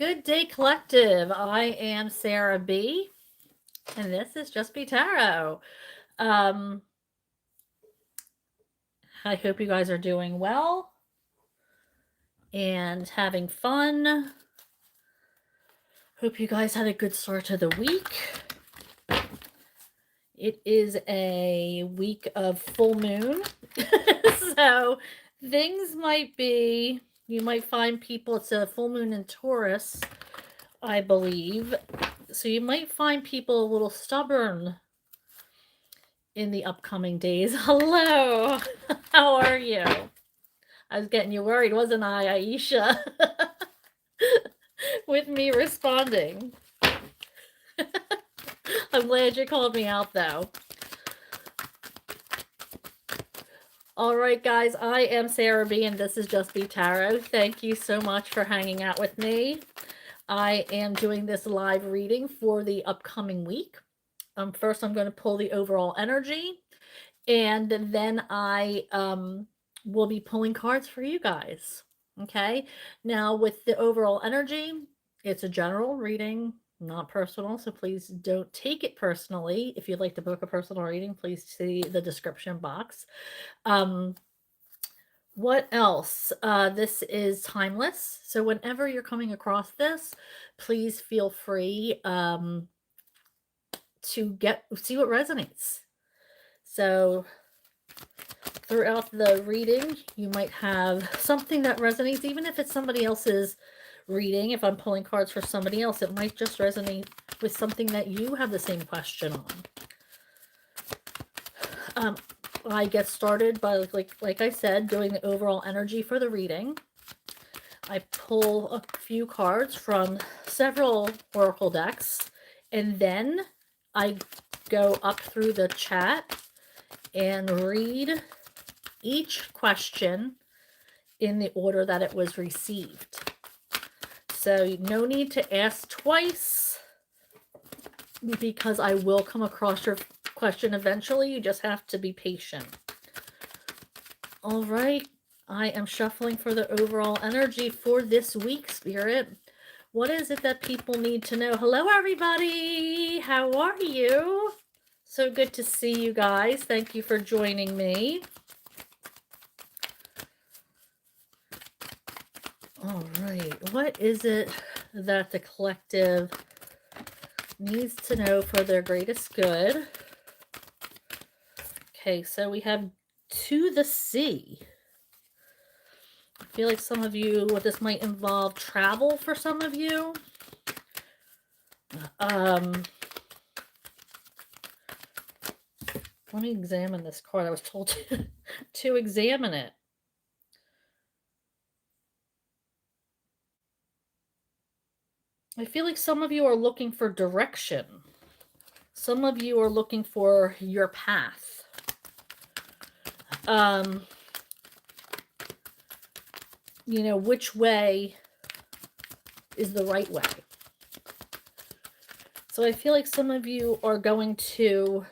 Good day, collective. I am Sarah B, and this is Just Be Tarot. Um, I hope you guys are doing well and having fun. Hope you guys had a good start to the week. It is a week of full moon, so things might be. You might find people. It's a full moon in Taurus, I believe. So you might find people a little stubborn in the upcoming days. Hello, how are you? I was getting you worried, wasn't I, Aisha? With me responding. I'm glad you called me out, though. All right, guys, I am Sarah B, and this is Just Be Tarot. Thank you so much for hanging out with me. I am doing this live reading for the upcoming week. First, I'm going to pull the overall energy, and then I will be pulling cards for you guys. Okay, now with the overall energy, it's a general reading, not personal, so please don't take it personally. If you'd like to book a personal reading, please see the description box. What else? This is timeless, so whenever you're coming across this, please feel free to see what resonates. So throughout the reading, you might have something that resonates, even if it's somebody else's reading. If I'm pulling cards for somebody else, it might just resonate with something that you have the same question on. I get started by, like I said, doing the overall energy for the reading. I pull a few cards from several oracle decks, and then I go up through the chat and read each question in the order that it was received. So no need to ask twice, because I will come across your question eventually. You just have to be patient. All right, I am shuffling for the overall energy for this week, Spirit. What is it that people need to know? Hello, everybody. How are you? So good to see you guys. Thank you for joining me. All right, what is it that the collective needs to know for their greatest good? Okay, so we have to the sea. I feel like some of you, this might involve travel for some of you. Let me examine this card. I was told to examine it. I feel like some of you are looking for direction. Some of you are looking for your path. You know, which way is the right way? So I feel like some of you are going to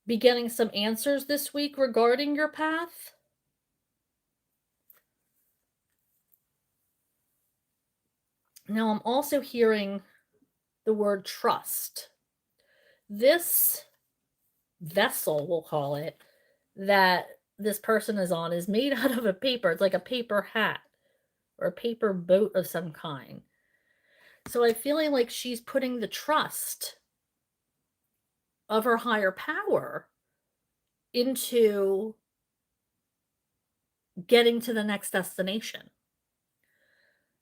be getting some answers this week regarding your path. Now I'm also hearing the word trust. This vessel, we'll call it, that this person is on is made out of a paper. It's like a paper hat or a paper boat of some kind. So I'm feeling like she's putting the trust of her higher power into getting to the next destination.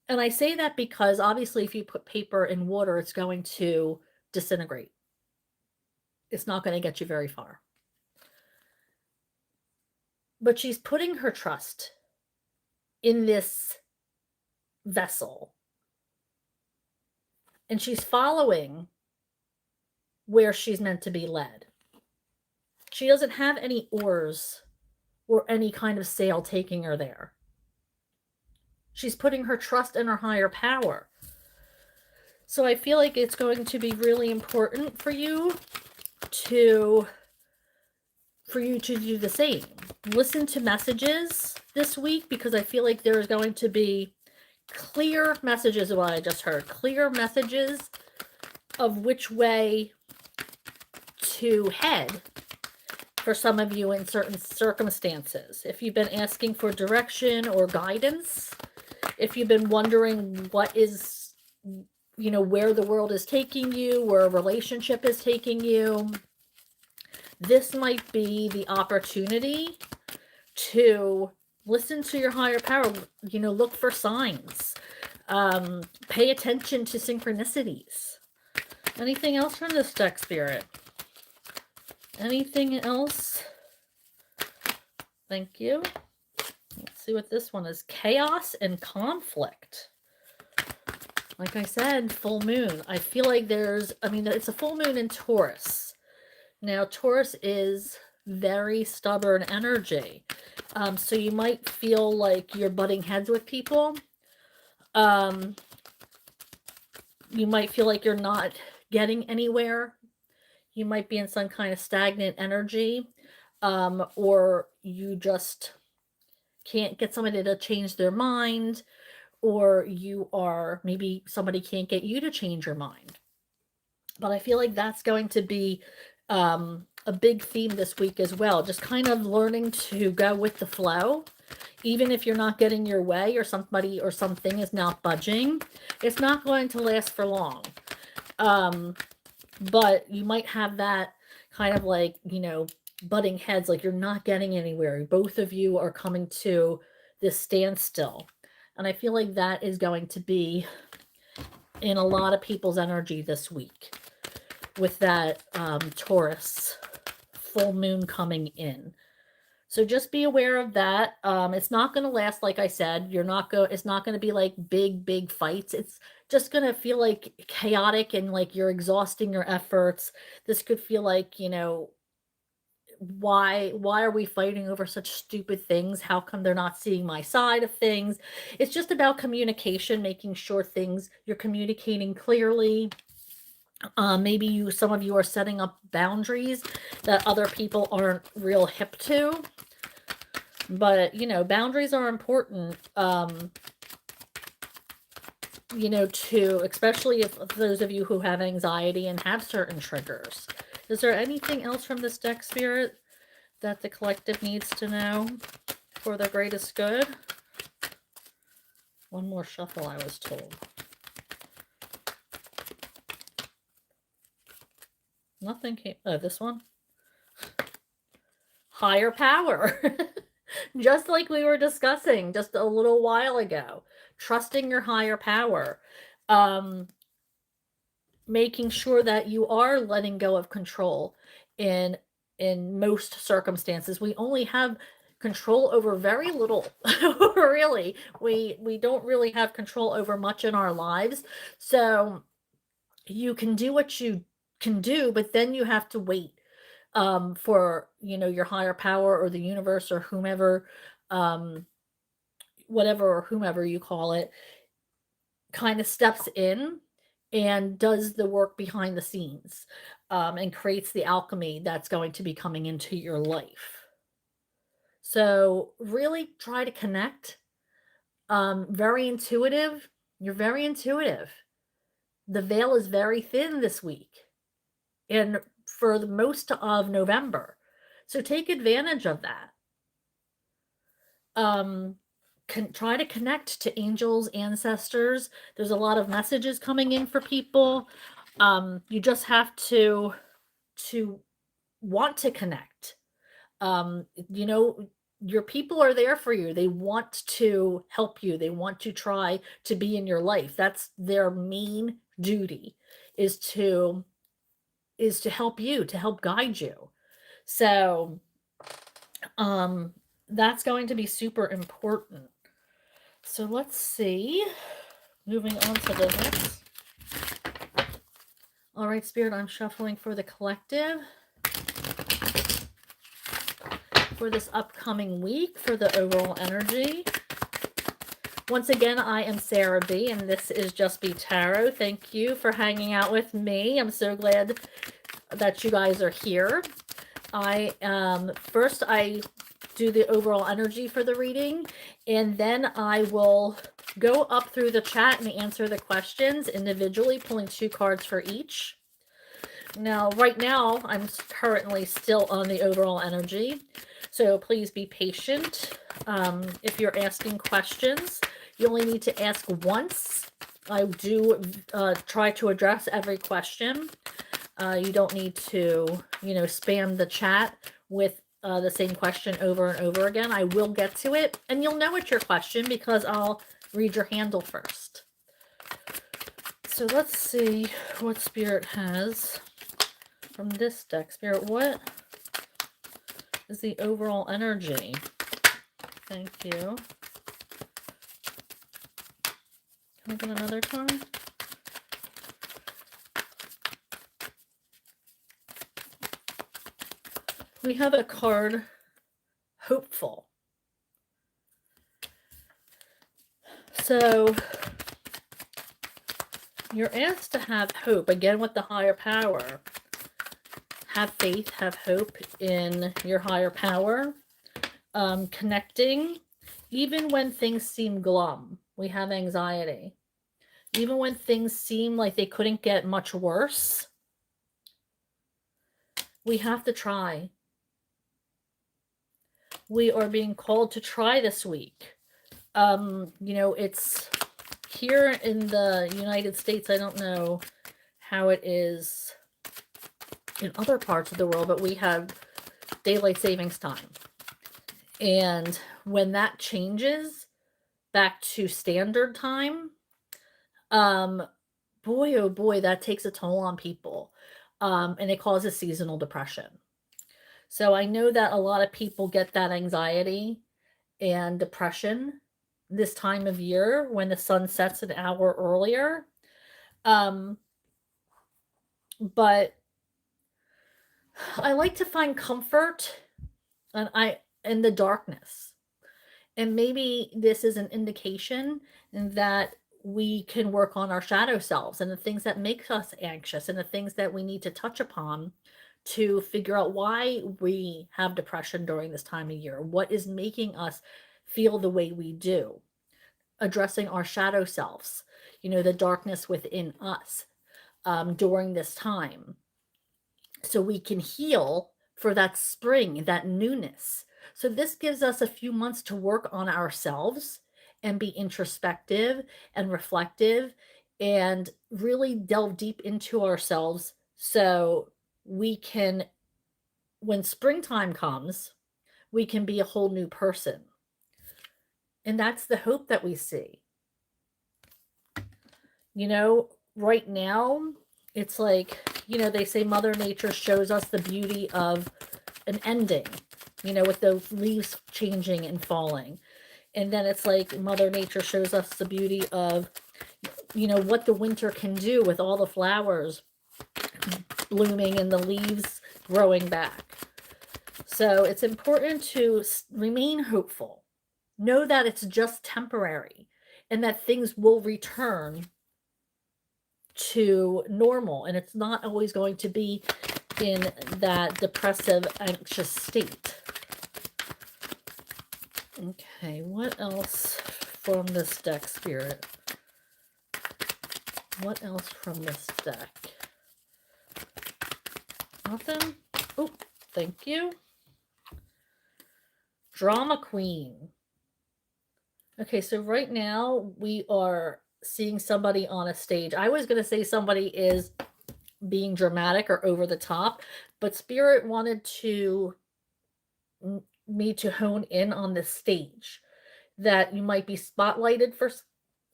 And I say that because obviously if you put paper in water, it's going to disintegrate. It's not going to get you very far. But she's putting her trust in this vessel. And she's following where she's meant to be led. She doesn't have any oars or any kind of sail taking her there. She's putting her trust in her higher power. So I feel like it's going to be really important for you to do the same. Listen to messages this week, because I feel like there's going to be clear messages of what I just heard. Clear messages of which way to head for some of you in certain circumstances. If you've been asking for direction or guidance, if you've been wondering what is, where the world is taking you, where a relationship is taking you, this might be the opportunity to listen to your higher power, look for signs, pay attention to synchronicities. Anything else from this deck, Spirit? Anything else? Thank you. Let's see what this one is. Chaos and conflict. Like I said, full moon. I feel like it's a full moon in Taurus. Now, Taurus is very stubborn energy. So you might feel like you're butting heads with people. You might feel like you're not getting anywhere. You might be in some kind of stagnant energy. Or you just can't get somebody to change their mind. Or maybe somebody can't get you to change your mind. But I feel like that's going to be a big theme this week as well. Just kind of learning to go with the flow. Even if you're not getting your way, or somebody or something is not budging, it's not going to last for long. But you might have that kind of like, butting heads, like you're not getting anywhere. Both of you are coming to this standstill. And I feel like that is going to be in a lot of people's energy this week with that Taurus full moon coming in. So just be aware of that. It's not going to last, like I said. It's not going to be like big fights. It's just going to feel like chaotic and like you're exhausting your efforts. This could feel like, why are we fighting over such stupid things? How come they're not seeing my side of things? It's just about communication, making sure you're communicating clearly. Maybe some of you are setting up boundaries that other people aren't real hip to. But, boundaries are important, especially if those of you who have anxiety and have certain triggers. Is there anything else from this deck, Spirit, that the collective needs to know for their greatest good? One more shuffle, I was told. Nothing came. Oh, this one? Higher power. Just like we were discussing just a little while ago. Trusting your higher power. Making sure that you are letting go of control in most circumstances. We only have control over very little. Really. We don't really have control over much in our lives. So you can do what you can do, but then you have to wait for, your higher power or the universe or whomever, whatever or whomever you call it, kind of steps in and does the work behind the scenes, and creates the alchemy that's going to be coming into your life. So really try to connect. Very intuitive. You're very intuitive. The veil is very thin this week and for the most of November. So take advantage of that. Try to connect to angels, ancestors. There's a lot of messages coming in for people. You just have to want to connect. Your people are there for you. They want to help you. They want to try to be in your life. That's their main duty, is to help you, to help guide you. So that's going to be super important. So let's see. Moving on to the next. All right, Spirit, I'm shuffling for the collective for this upcoming week, for the overall energy. Once again, I am Sarah B, and this is Just Be Tarot. Thank you for hanging out with me. I'm so glad that you guys are here. First I do the overall energy for the reading, and then I will go up through the chat and answer the questions individually, pulling 2 cards for each. Now, right now, I'm currently still on the overall energy, so please be patient. If you're asking questions, you only need to ask once. I do try to address every question. You don't need to, spam the chat with the same question over and over again. I will get to it, and you'll know it's your question because I'll read your handle first. So let's see what Spirit has from this deck. Spirit, what is the overall energy? Thank you. Can I get another card? We have a card, Hopeful. So you're asked to have hope, again with the higher power. Have faith, have hope in your higher power. Connecting, even when things seem glum. We have anxiety. Even when things seem like they couldn't get much worse, we have to try. We are being called to try this week. It's here in the United States. I don't know how it is in other parts of the world, but we have daylight savings time. And when that changes back to standard time, boy, oh boy, that takes a toll on people. And it causes seasonal depression. So I know that a lot of people get that anxiety and depression this time of year when the sun sets an hour earlier. But I like to find comfort in the darkness. And maybe this is an indication that we can work on our shadow selves and the things that make us anxious and the things that we need to touch upon to figure out why we have depression during this time of year. What is making us feel the way we do? Addressing our shadow selves, the darkness within us during this time. So we can heal for that spring, that newness. So this gives us a few months to work on ourselves and be introspective and reflective and really delve deep into ourselves so we can, when springtime comes, we can be a whole new person. And that's the hope that we see. Right now, it's like, they say Mother Nature shows us the beauty of an ending, with the leaves changing and falling. And then it's like Mother Nature shows us the beauty of, what the winter can do with all the flowers blooming and the leaves growing back. So it's important to remain hopeful. Know that it's just temporary and that things will return to normal, and it's not always going to be in that depressive, anxious state. Okay, what else from this deck, Spirit? What else from this deck? Nothing? Oh, thank you. Drama Queen. Okay, so right now we are seeing somebody on a stage. I was going to say somebody is being dramatic or over the top, but Spirit wanted me to hone in on the stage, that you might be spotlighted for,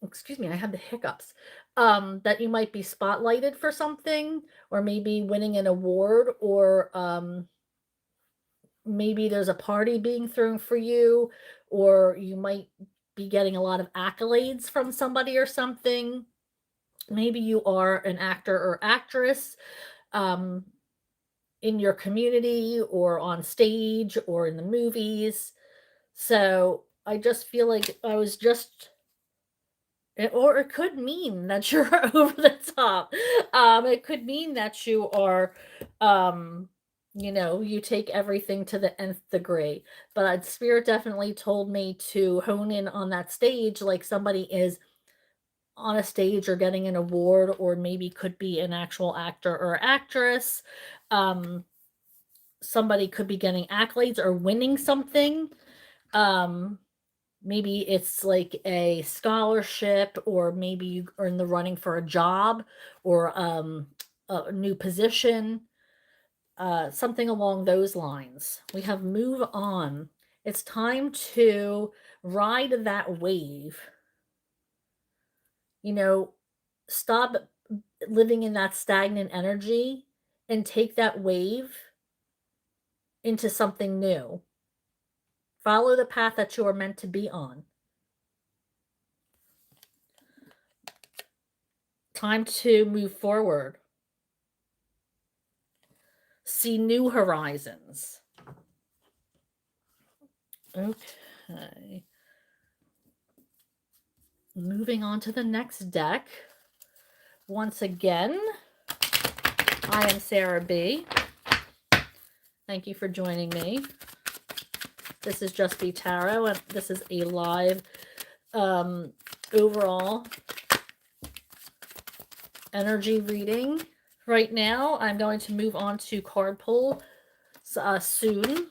excuse me, I had the hiccups, that you might be spotlighted for something, or maybe winning an award, or maybe there's a party being thrown for you, or you might be getting a lot of accolades from somebody or something. Maybe you are an actor or actress in your community or on stage or in the movies. So I just feel like I was just, or it could mean that you're over the top. It could mean that you are You know, you take everything to the nth degree. But Spirit definitely told me to hone in on that stage, like somebody is on a stage or getting an award, or maybe could be an actual actor or actress. Um, Somebody could be getting accolades or winning something. Um, Maybe it's like a scholarship, or maybe you are in the running for a job, or a new position, something along those lines. We have move on. It's time to ride that wave. You know, stop living in that stagnant energy and take that wave into something new. Follow the path that you are meant to be on. Time to move forward. See new horizons. Okay. Moving on to the next deck. Once again, I am Sarah B. Thank you for joining me. This is Just Be Tarot, and this is a live overall energy reading. Right now, I'm going to move on to card pull soon,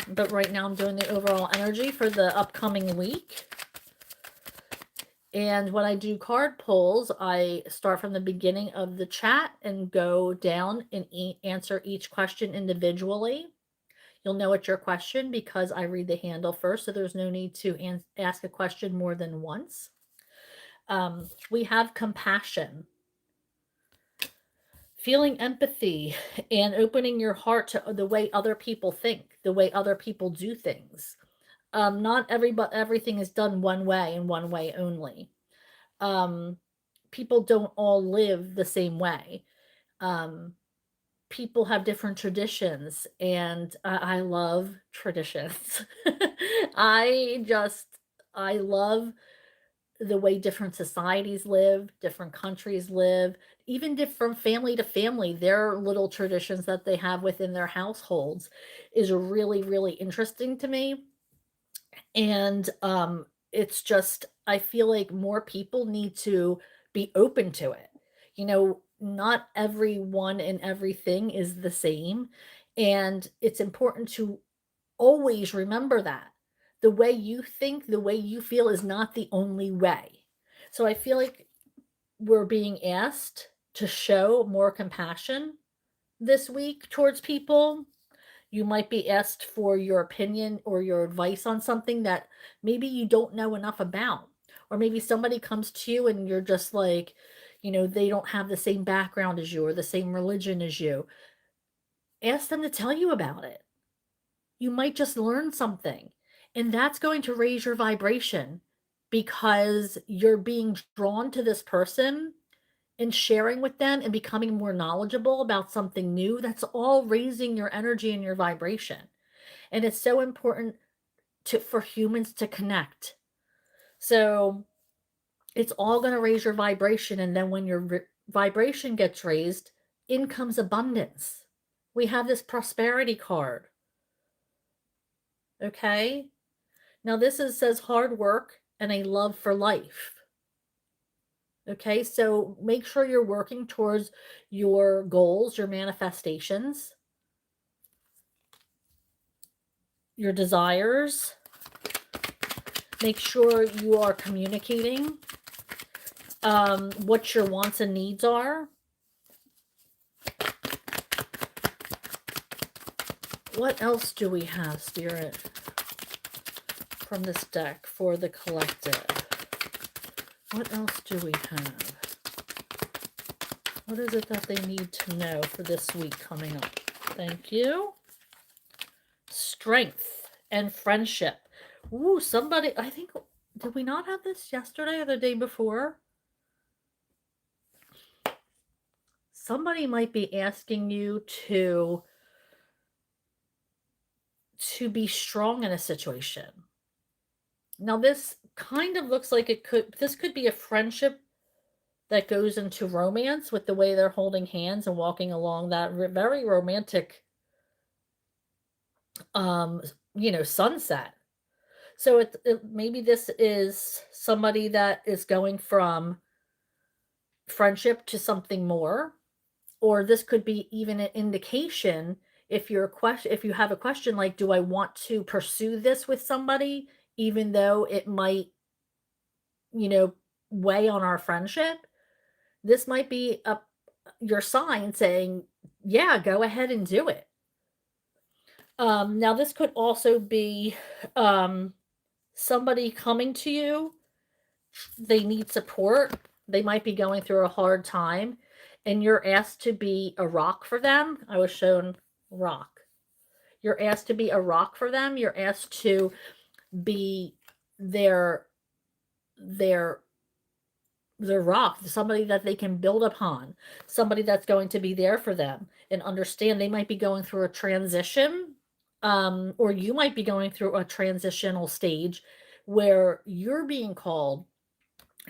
but right now I'm doing the overall energy for the upcoming week. And when I do card pulls, I start from the beginning of the chat and go down and answer each question individually. You'll know it's your question because I read the handle first, so there's no need to ask a question more than once. We have compassion, feeling empathy, and opening your heart to the way other people think, the way other people do things. Not everything is done one way and one way only. People don't all live the same way. Um, People have different traditions, and I love traditions. I just, I love the way different societies live, different countries live, even different family to family. Their little traditions that they have within their households is really, really interesting to me. And it's just, I feel like more people need to be open to it. You know, not everyone and everything is the same, and it's important to always remember that the way you think, the way you feel is not the only way. So I feel like we're being asked to show more compassion this week towards people. You might be asked for your opinion or your advice on something that maybe you don't know enough about. Or maybe somebody comes to you and you're just like, you know, they don't have the same background as you or the same religion as you. Ask them to tell you about it. You might just learn something, and that's going to raise your vibration because you're being drawn to this person and sharing with them and becoming more knowledgeable about something new. That's all raising your energy and your vibration. And it's so important for humans to connect. So it's all going to raise your vibration, and then when your vibration gets raised, in comes abundance. We have this prosperity card. Okay? Now says hard work and a love for life. Okay? So make sure you're working towards your goals, your manifestations, your desires. Make sure you are communicating what your wants and needs are. What else do we have, Spirit, from this deck for the collective? What else do we have? What is it that they need to know for this week coming up? Thank you. Strength and friendship. Ooh, somebody, I think, did we not have this yesterday or the day before? Somebody might be asking you to be strong in a situation. Now, this kind of looks like this could be a friendship that goes into romance with the way they're holding hands and walking along that very romantic um, sunset. So maybe this is somebody that is going from friendship to something more, or this could be even an indication if you have a question like, do I want to pursue this with somebody, even though it might, you know, weigh on our friendship? This might be your sign saying, yeah, go ahead and do it. Now this could also be um, somebody coming to you. They need support. They might be going through a hard time, and you're asked to be a rock for them. I was shown rock. You're asked to be a rock for them. You're asked to be their their their rock, somebody that they can build upon, somebody that's going to be there for them and understand. They might be going through a transition, or you might be going through a transitional stage where you're being called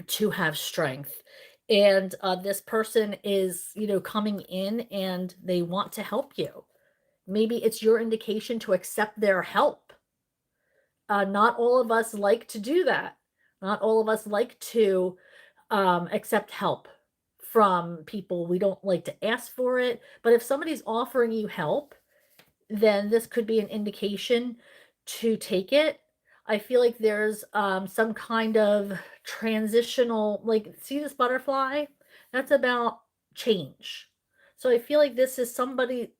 to have strength. And this person is, coming in and they want to help you. Maybe it's your indication to accept their help. Not all of us like to do that. Not all of us like to accept help from people. We don't like to ask for it. But if somebody's offering you help, then this could be an indication to take it. I feel like there's some kind of transitional, like, see this butterfly? That's about change. So I feel like this is somebody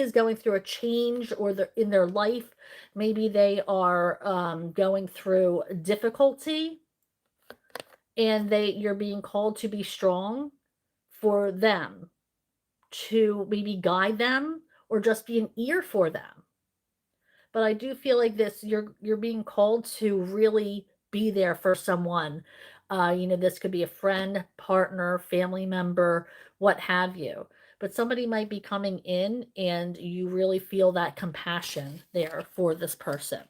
is going through a change, or in their life. Maybe they are going through difficulty, and you're being called to be strong for them, to maybe guide them or just be an ear for them. But I do feel like you're being called to really be there for someone. This could be a friend, partner, family member, what have you. But somebody might be coming in and you really feel that compassion there for this person.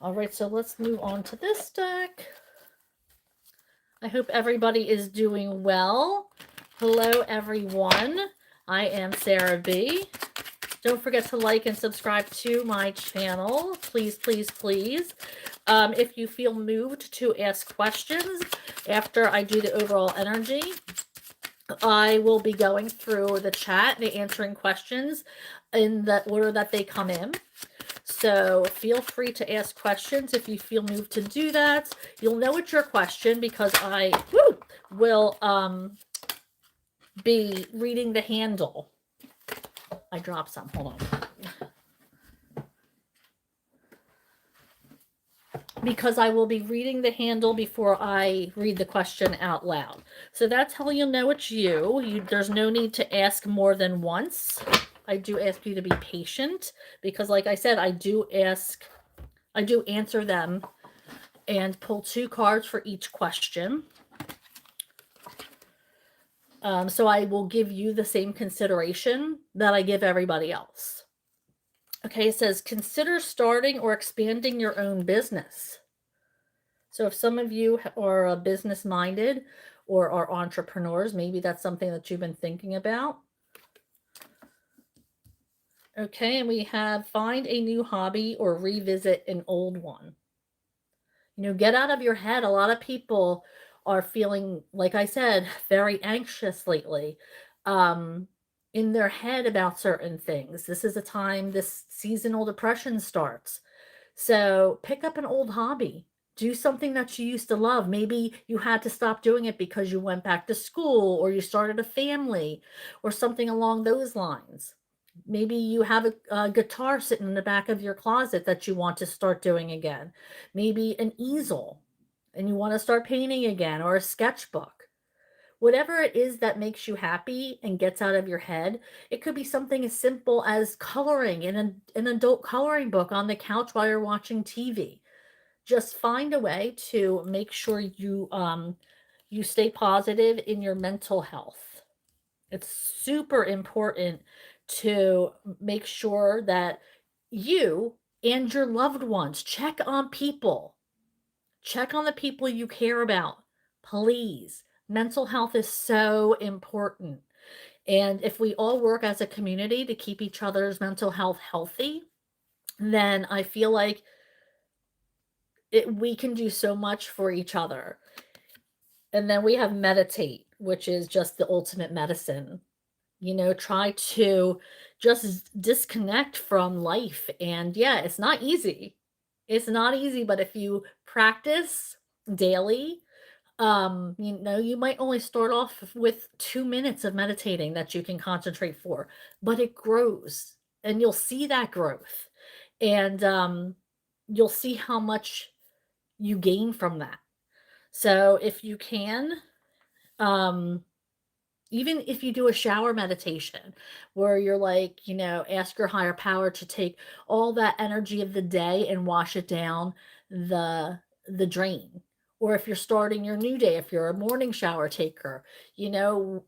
All right, so let's move on to this deck. I hope everybody is doing well. Hello, everyone. I am Sarah B. Don't forget to like and subscribe to my channel. Please, please, please. If you feel moved to ask questions after I do the overall energy, I will be going through the chat and answering questions in the order that they come in. So feel free to ask questions if you feel moved to do that. You'll know it's your question because I will be reading the handle. I dropped some. Hold on. Because I will be reading the handle before I read the question out loud. So that's how you'll know it's you. There's no need to ask more than once. I do ask you to be patient because, like I said, I do answer them and pull 2 cards for each question. So I will give you the same consideration that I give everybody else. Okay, it says, consider starting or expanding your own business. So if some of you are business-minded or are entrepreneurs, maybe that's something that you've been thinking about. Okay, and we have find a new hobby or revisit an old one. Get out of your head. A lot of people are feeling, like I said, very anxious lately, in their head about certain things. This is a time this seasonal depression starts. So pick up an old hobby. Do something that you used to love. Maybe you had to stop doing it because you went back to school or you started a family or something along those lines. Maybe you have a guitar sitting in the back of your closet that you want to start doing again. Maybe an easel and you want to start painting again, or a sketchbook. Whatever it is that makes you happy and gets out of your head. It could be something as simple as coloring in an adult coloring book on the couch while you're watching TV. Just find a way to make sure you stay positive in your mental health. It's super important to make sure that you and your loved ones check on people. Check on the people you care about. Please. Mental health is so important. And if we all work as a community to keep each other's mental health healthy, then I feel like we can do so much for each other. And then we have meditate, which is just the ultimate medicine. Try to just disconnect from life. And yeah, it's not easy. It's not easy, but if you practice daily, you might only start off with 2 minutes of meditating that you can concentrate for, but it grows and you'll see that growth. And you'll see how much you gain from that. So if you can, um, even if you do a shower meditation where you're like, ask your higher power to take all that energy of the day and wash it down the drain. Or if you're starting your new day, if you're a morning shower taker,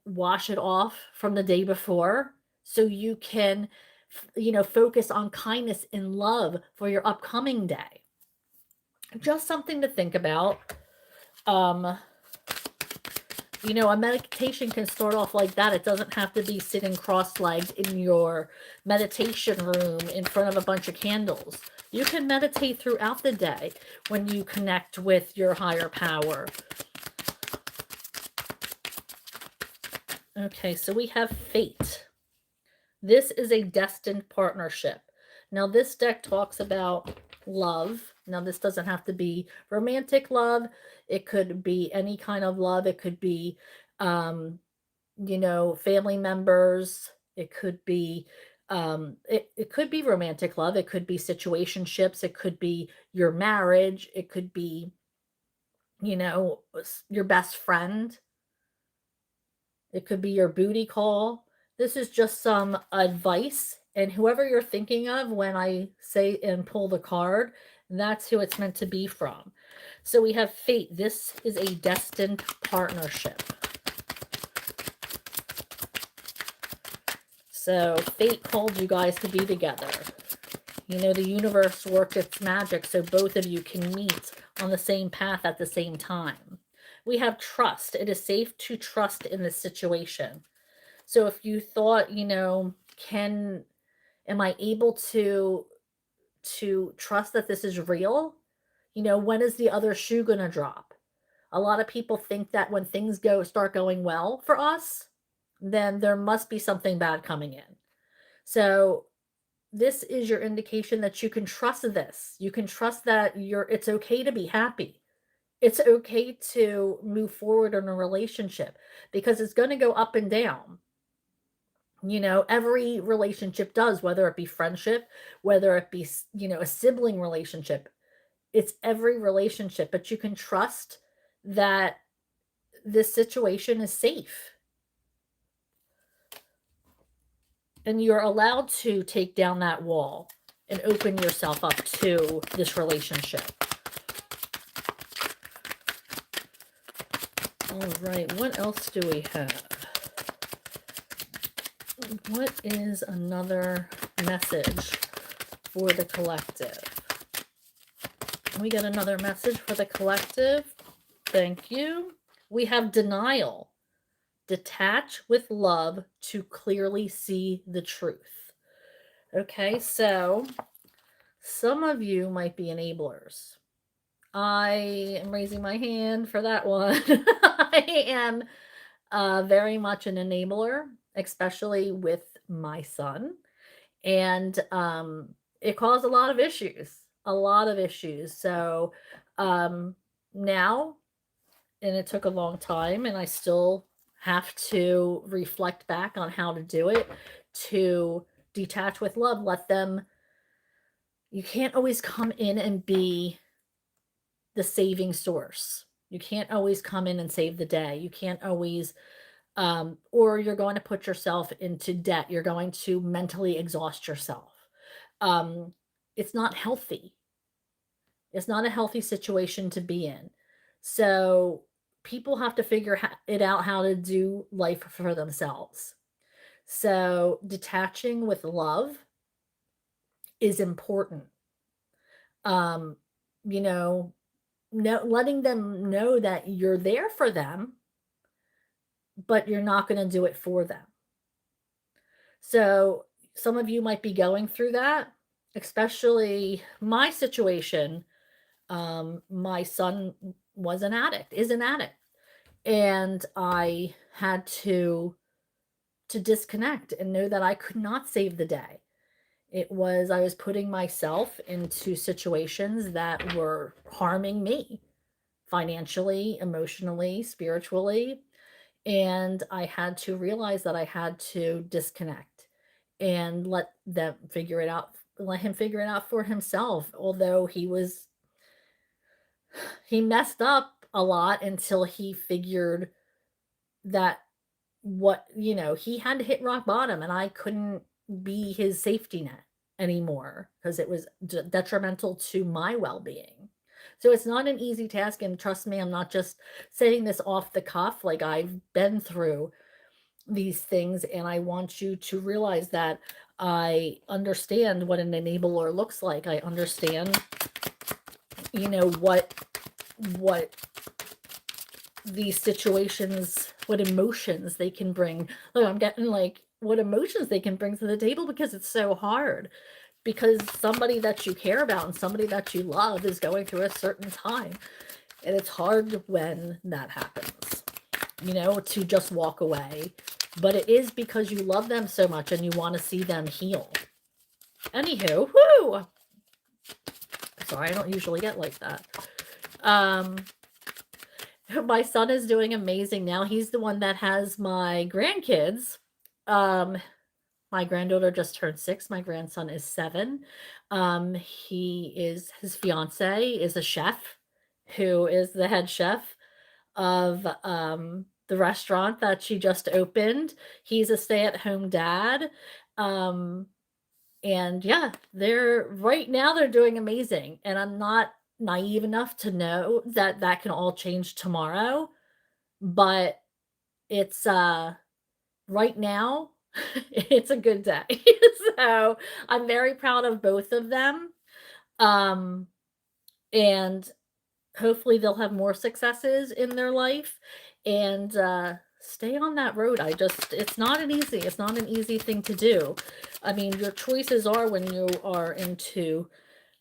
wash it off from the day before so you can, focus on kindness and love for your upcoming day. Just something to think about. Um, a meditation can start off like that. It doesn't have to be sitting cross-legged in your meditation room in front of a bunch of candles. You can meditate throughout the day when you connect with your higher power. Okay, so we have fate. This is a destined partnership. Now, this deck talks about love. Now, this doesn't have to be romantic love. It could be any kind of love. It could be, family members. It could be, it could be romantic love. It could be situationships. It could be your marriage. It could be, your best friend. It could be your booty call. This is just some advice. And whoever you're thinking of when I say and pull the card, that's who it's meant to be from. So we have fate. This is a destined partnership. So fate called you guys to be together. The universe worked its magic so both of you can meet on the same path at the same time. We have trust. It is safe to trust in this situation. So if you thought, am I able to trust that this is real? When is the other shoe going to drop? A lot of people think that when things start going well for us, then there must be something bad coming in. So this is your indication that you can trust this. You can trust that it's okay to be happy. It's okay to move forward in a relationship because it's going to go up and down. Every relationship does, whether it be friendship, whether it be, a sibling relationship. It's every relationship, but you can trust that this situation is safe. And you're allowed to take down that wall and open yourself up to this relationship. All right, what else do we have? What is another message for the collective? We got another message for the collective. Thank you. We have denial. Detach with love to clearly see the truth. Okay, so some of you might be enablers. I am raising my hand for that one. I am very much an enabler, especially with my son. And it caused a lot of issues, So now, and it took a long time, and I still have to reflect back on how to do it, to detach with love, let them, you can't always come in and be the saving source. You can't always come in and save the day. You can't always, or you're going to put yourself into debt. You're going to mentally exhaust yourself. Um, it's not healthy. It's not a healthy situation to be in. So people have to figure it out how to do life for themselves. So detaching with love is important. Um, you know, letting them know that you're there for them, but you're not going to do it for them. So some of you might be going through that, especially my situation. My son was an addict, is an addict, and I had to disconnect and know that I could not save the day. I was putting myself into situations that were harming me financially, emotionally, spiritually, and I had to realize that I had to disconnect and let him figure it out for himself. Although he messed up a lot until he figured that he had to hit rock bottom, and I couldn't be his safety net anymore because it was detrimental to my well-being. So it's not an easy task, and trust me, I'm not just saying this off the cuff. Like, I've been through these things, and I want you to realize that I understand what an enabler looks like. I understand, what these situations, what emotions they can bring. Look, I'm getting like what emotions they can bring to the table because it's so hard. Because somebody that you care about and somebody that you love is going through a certain time. And it's hard when that happens, to just walk away. But it is because you love them so much and you want to see them heal. Anywho, whoo! Sorry, I don't usually get like that. My son is doing amazing now. He's the one that has my grandkids. My granddaughter just turned 6. My grandson is 7. His fiance is a chef who is the head chef of the restaurant that she just opened. He's a stay-at-home dad. Um, and yeah, they're doing amazing. And I'm not naive enough to know that that can all change tomorrow, but it's right now it's a good day. So I'm very proud of both of them. Um, and hopefully they'll have more successes in their life and stay on that road. It's not an easy thing to do. I mean, your choices are when you are into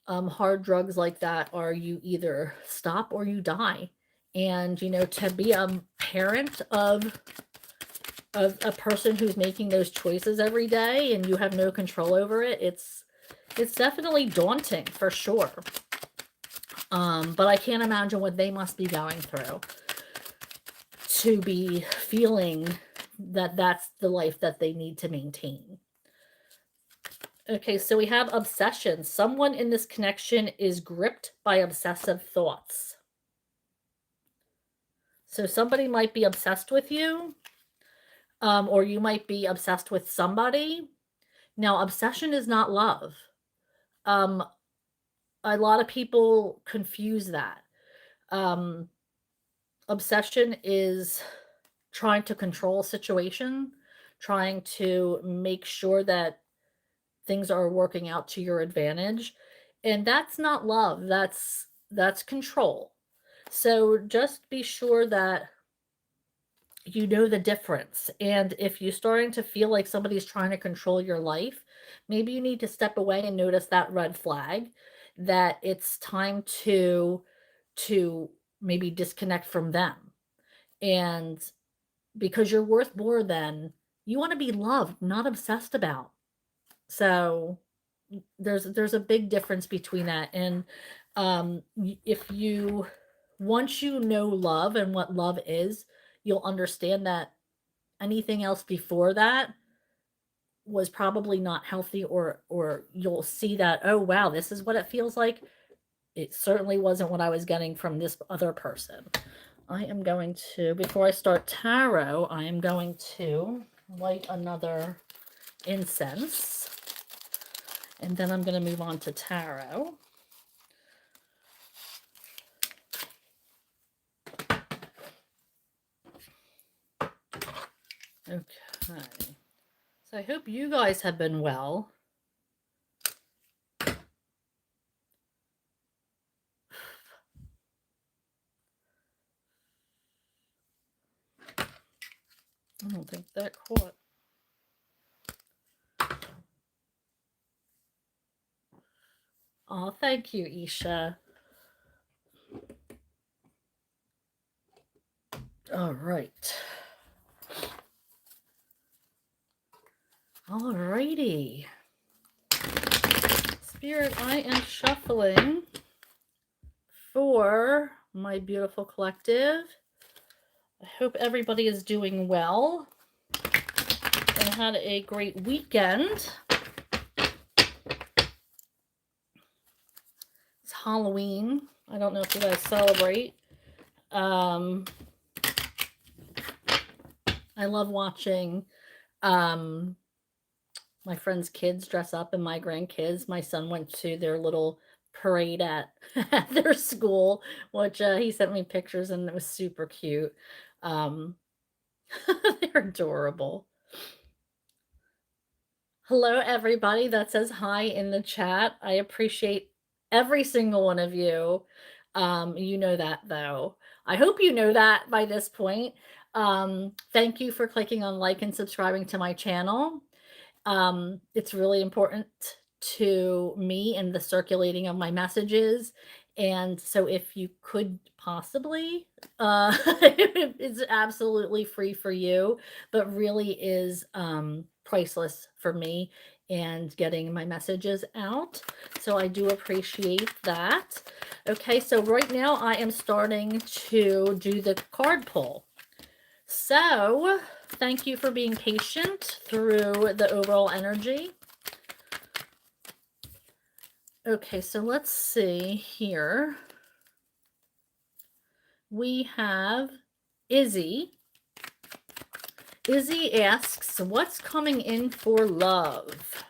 hard drugs like that are you either stop or you die. And to be a parent of a person who's making those choices every day and you have no control over it, it's definitely daunting for sure. But I can't imagine what they must be going through to be feeling that that's the life that they need to maintain. Okay, so we have obsession. Someone in this connection is gripped by obsessive thoughts. So somebody might be obsessed with you, or you might be obsessed with somebody. Now, obsession is not love. Um, a lot of people confuse that. Um, Obsession is trying to control a situation, trying to make sure that things are working out to your advantage. And that's not love. That's control. So just be sure that you know the difference. And if you're starting to feel like somebody's trying to control your life, maybe you need to step away and notice that red flag, that it's time to maybe disconnect from them. And because you're worth more than you want to be loved, not obsessed about. So there's a big difference between that. And if you once you know love and what love is, you'll understand that anything else before that was probably not healthy, or you'll see that, oh wow, this is what it feels like. It certainly wasn't what I was getting from this other person. I am going to, before I start tarot, I am going to light another incense. And then I'm going to move on to tarot. Okay. So I hope you guys have been well. I don't think that caught. Oh, thank you, Isha. All right. All righty. Spirit, I am shuffling for my beautiful collective. I hope everybody is doing well and had a great weekend. It's Halloween. I don't know if you guys celebrate. I love watching my friends' kids dress up and my grandkids. My son went to their little parade at, at their school, which he sent me pictures and it was super cute. They're adorable. Hello, everybody that says hi in the chat. I appreciate every single one of you. You know that, though. I hope you know that by this point. Thank you for clicking on like and subscribing to my channel. It's really important to me and the circulating of my messages. And so if you could possibly, it's absolutely free for you, but really is priceless for me and getting my messages out. So I do appreciate that. Okay, so right now I am starting to do the card pull. So thank you for being patient through the overall energy. Okay, so let's see here. We have Izzy. Izzy asks, what's coming in for love?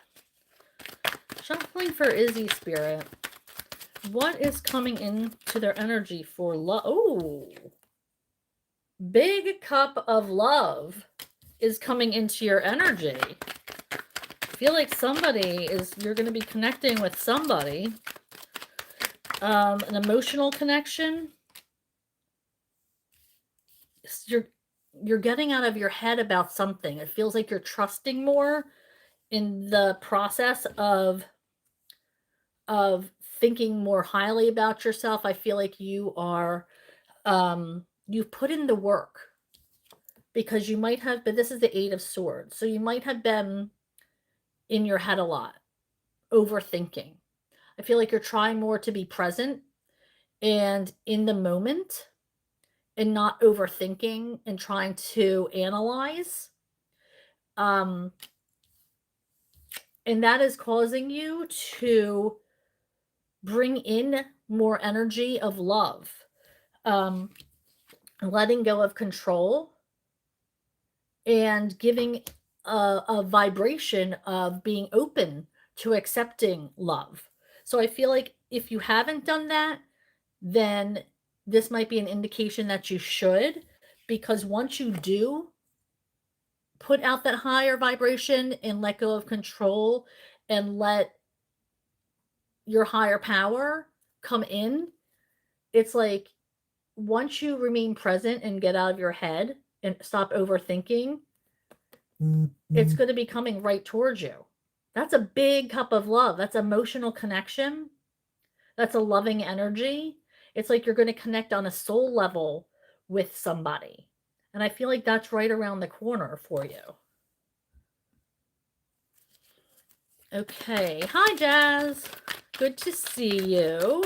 Shuffling for Izzy, Spirit. What is coming into their energy for love? Oh, big cup of love is coming into your energy. I feel like you're going to be connecting with somebody. An emotional connection. You're getting out of your head about something. It feels like you're trusting more in the process of thinking more highly about yourself. I feel like you are you've put in the work because you might have, but this is the 8 of Swords. So you might have been in your head a lot, overthinking. I feel like you're trying more to be present and in the moment and not overthinking and trying to analyze. And that is causing you to bring in more energy of love, letting go of control and giving a vibration of being open to accepting love. So I feel like if you haven't done that, then this might be an indication that you should, because once you do put out that higher vibration and let go of control and let your higher power come in, it's like once you remain present and get out of your head and stop overthinking, it's going to be coming right towards you. That's a big cup of love. That's emotional connection. That's a loving energy. It's like you're going to connect on a soul level with somebody. And I feel like that's right around the corner for you. Okay. Hi, Jazz. Good to see you.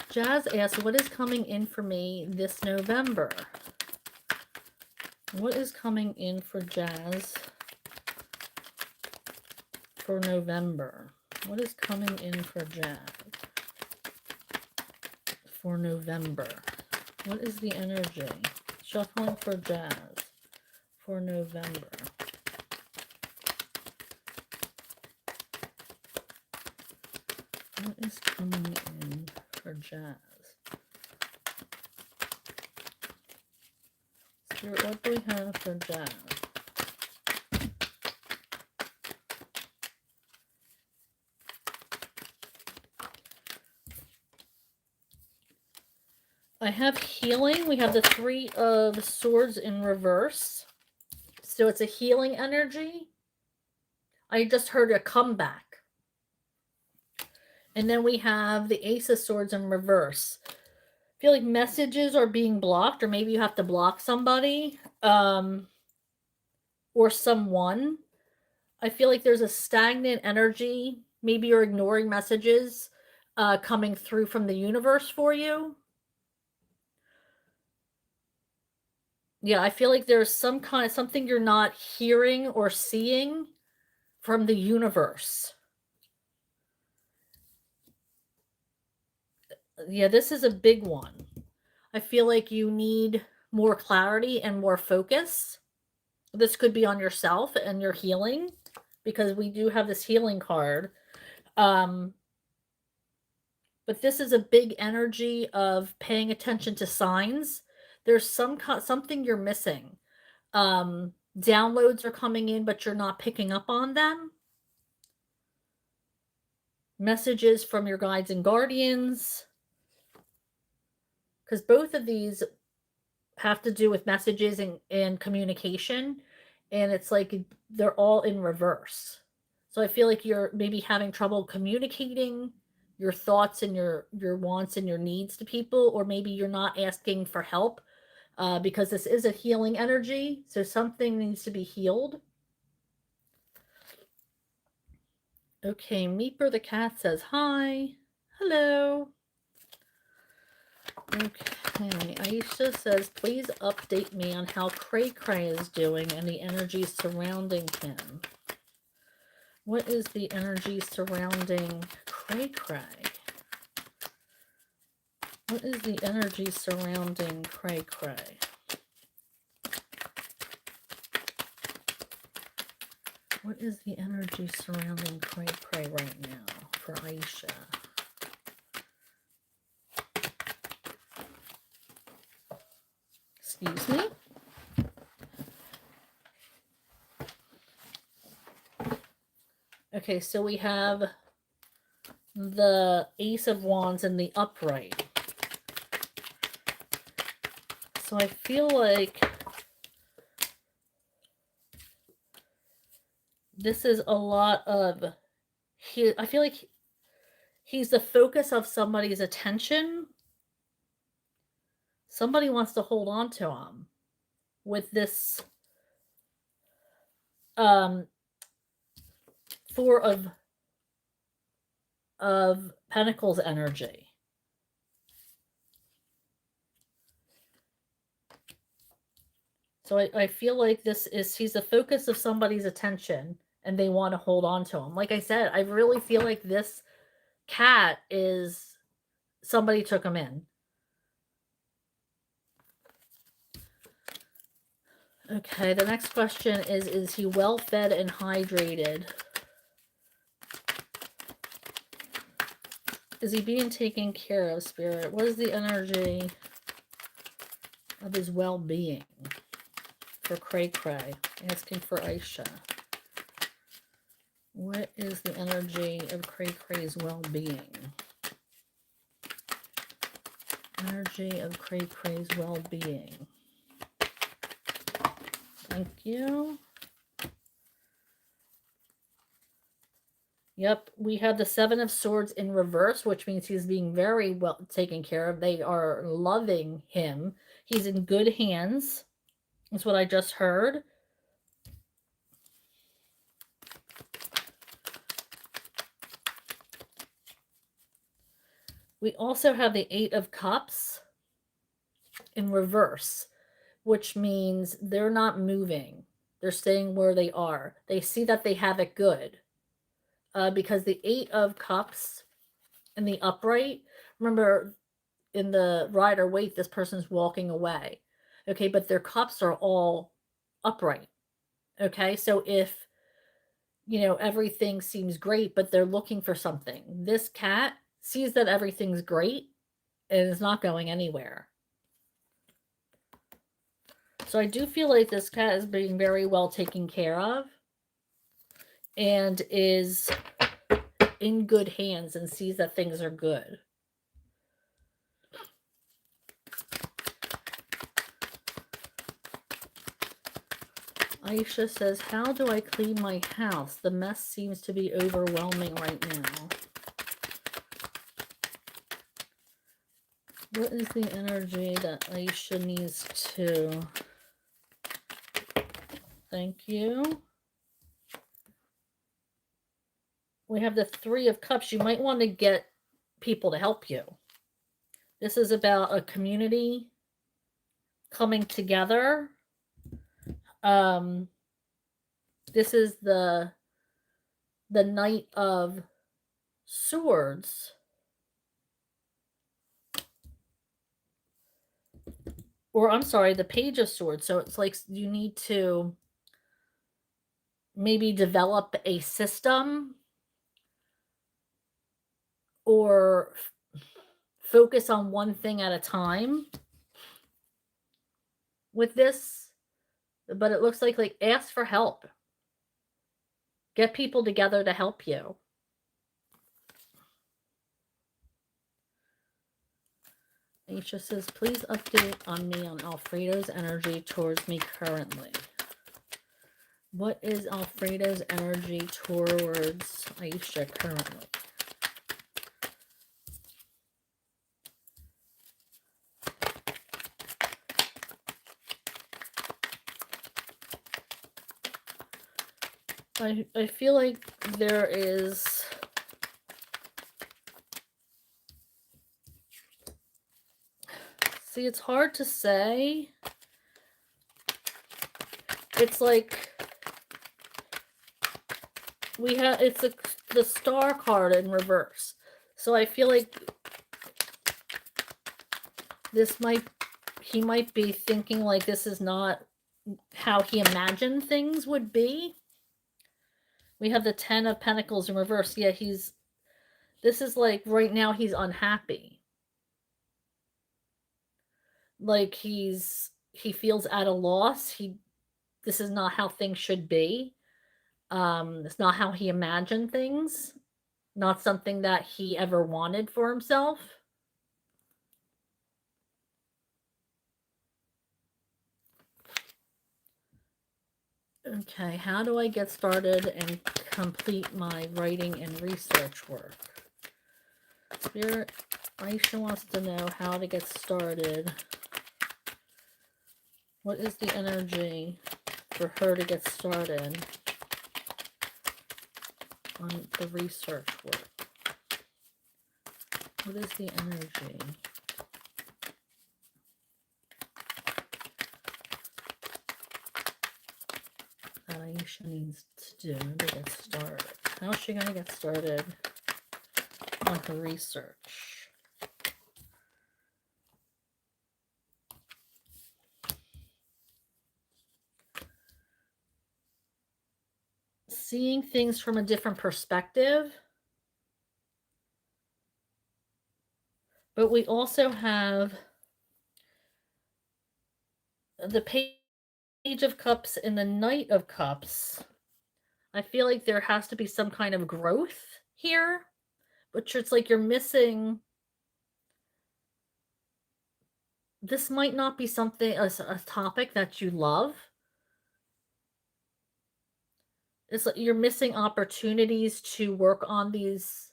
Jazz asks, what is coming in for me this November? What is coming in for Jazz for November? What is coming in for Jazz for November? What is the energy? Shuffling for Jazz for November. What is coming in for Jazz? Spirit, what do we have for Jazz? I have healing. We have the 3 of Swords in reverse. So it's a healing energy. I just heard a comeback. And then we have the Ace of Swords in reverse. I feel like messages are being blocked, or maybe you have to block somebody or someone. I feel like there's a stagnant energy. Maybe you're ignoring messages coming through from the universe for you. Yeah, I feel like there's some kind of something you're not hearing or seeing from the universe. Yeah, this is a big one. I feel like you need more clarity and more focus. This could be on yourself and your healing, because we do have this healing card. But this is a big energy of paying attention to signs. There's something you're missing. Downloads are coming in, but you're not picking up on them. Messages from your guides and guardians, because both of these have to do with messages and communication, and it's like they're all in reverse. So I feel like you're maybe having trouble communicating your thoughts and your wants and your needs to people, or maybe you're not asking for help because this is a healing energy, so something needs to be healed. Okay, Meeper the cat says hi. Hello. Okay, Aisha says, please update me on how Cray Cray is doing and the energy surrounding him. What is the energy surrounding Cray Cray? What is the energy surrounding Cray Cray? What is the energy surrounding Cray Cray right now for Aisha? Excuse me? Okay, so we have the Ace of Wands in the upright. So I feel like this is a lot of, I feel like he's the focus of somebody's attention. Somebody wants to hold on to him with this Four of Pentacles energy. So I feel like he's the focus of somebody's attention and they want to hold on to him. Like I said, I really feel like this cat is, somebody took him in. Okay, the next question is he well fed and hydrated? Is he being taken care of, Spirit? What is the energy of his well-being for Cray Cray? Asking for Aisha. What is the energy of Cray Cray's well-being? Energy of Cray Cray's well-being. Thank you. Yep, we have the Seven of Swords in reverse, which means he's being very well taken care of. They are loving him. He's in good hands. That's what I just heard. We also have the Eight of Cups in reverse, which means they're not moving. They're staying where they are. They see that they have it good. Because the Eight of Cups in the upright, remember in the Rider-Waite, this person's walking away. Okay, but their cups are all upright. Okay, so if, you know, everything seems great, but they're looking for something, this cat sees that everything's great and is not going anywhere. So I do feel like this cat is being very well taken care of and is in good hands and sees that things are good. Aisha says, how do I clean my house? The mess seems to be overwhelming right now. What is the energy that Aisha needs to... Thank you. We have the Three of Cups. You might want to get people to help you. This is about a community coming together. This is the Knight of Swords. Or I'm sorry, the Page of Swords. So it's like you need to maybe develop a system or focus on one thing at a time with this. But it looks like ask for help. Get people together to help you. Aisha says, please update on me on Alfredo's energy towards me currently. What is Alfredo's energy towards Aisha currently? I feel like there is... See, it's hard to say. It's like we have, it's the Star card in reverse. So I feel like he might be thinking like this is not how he imagined things would be. We have the Ten of Pentacles in reverse. Yeah, this is like right now he's unhappy. Like he feels at a loss. This is not how things should be. It's not how he imagined things. Not something that he ever wanted for himself. Okay, how do I get started and complete my writing and research work? Spirit, Aisha wants to know how to get started. What is the energy for her to get started on the research work? What is the energy? That Aisha needs to do to get started. How is she going to get started on her research? Seeing things from a different perspective. But we also have the Page of Cups and the Knight of Cups. I feel like there has to be some kind of growth here, but it's like you're missing. This might not be something, a topic that you love. It's like you're missing opportunities to work on these,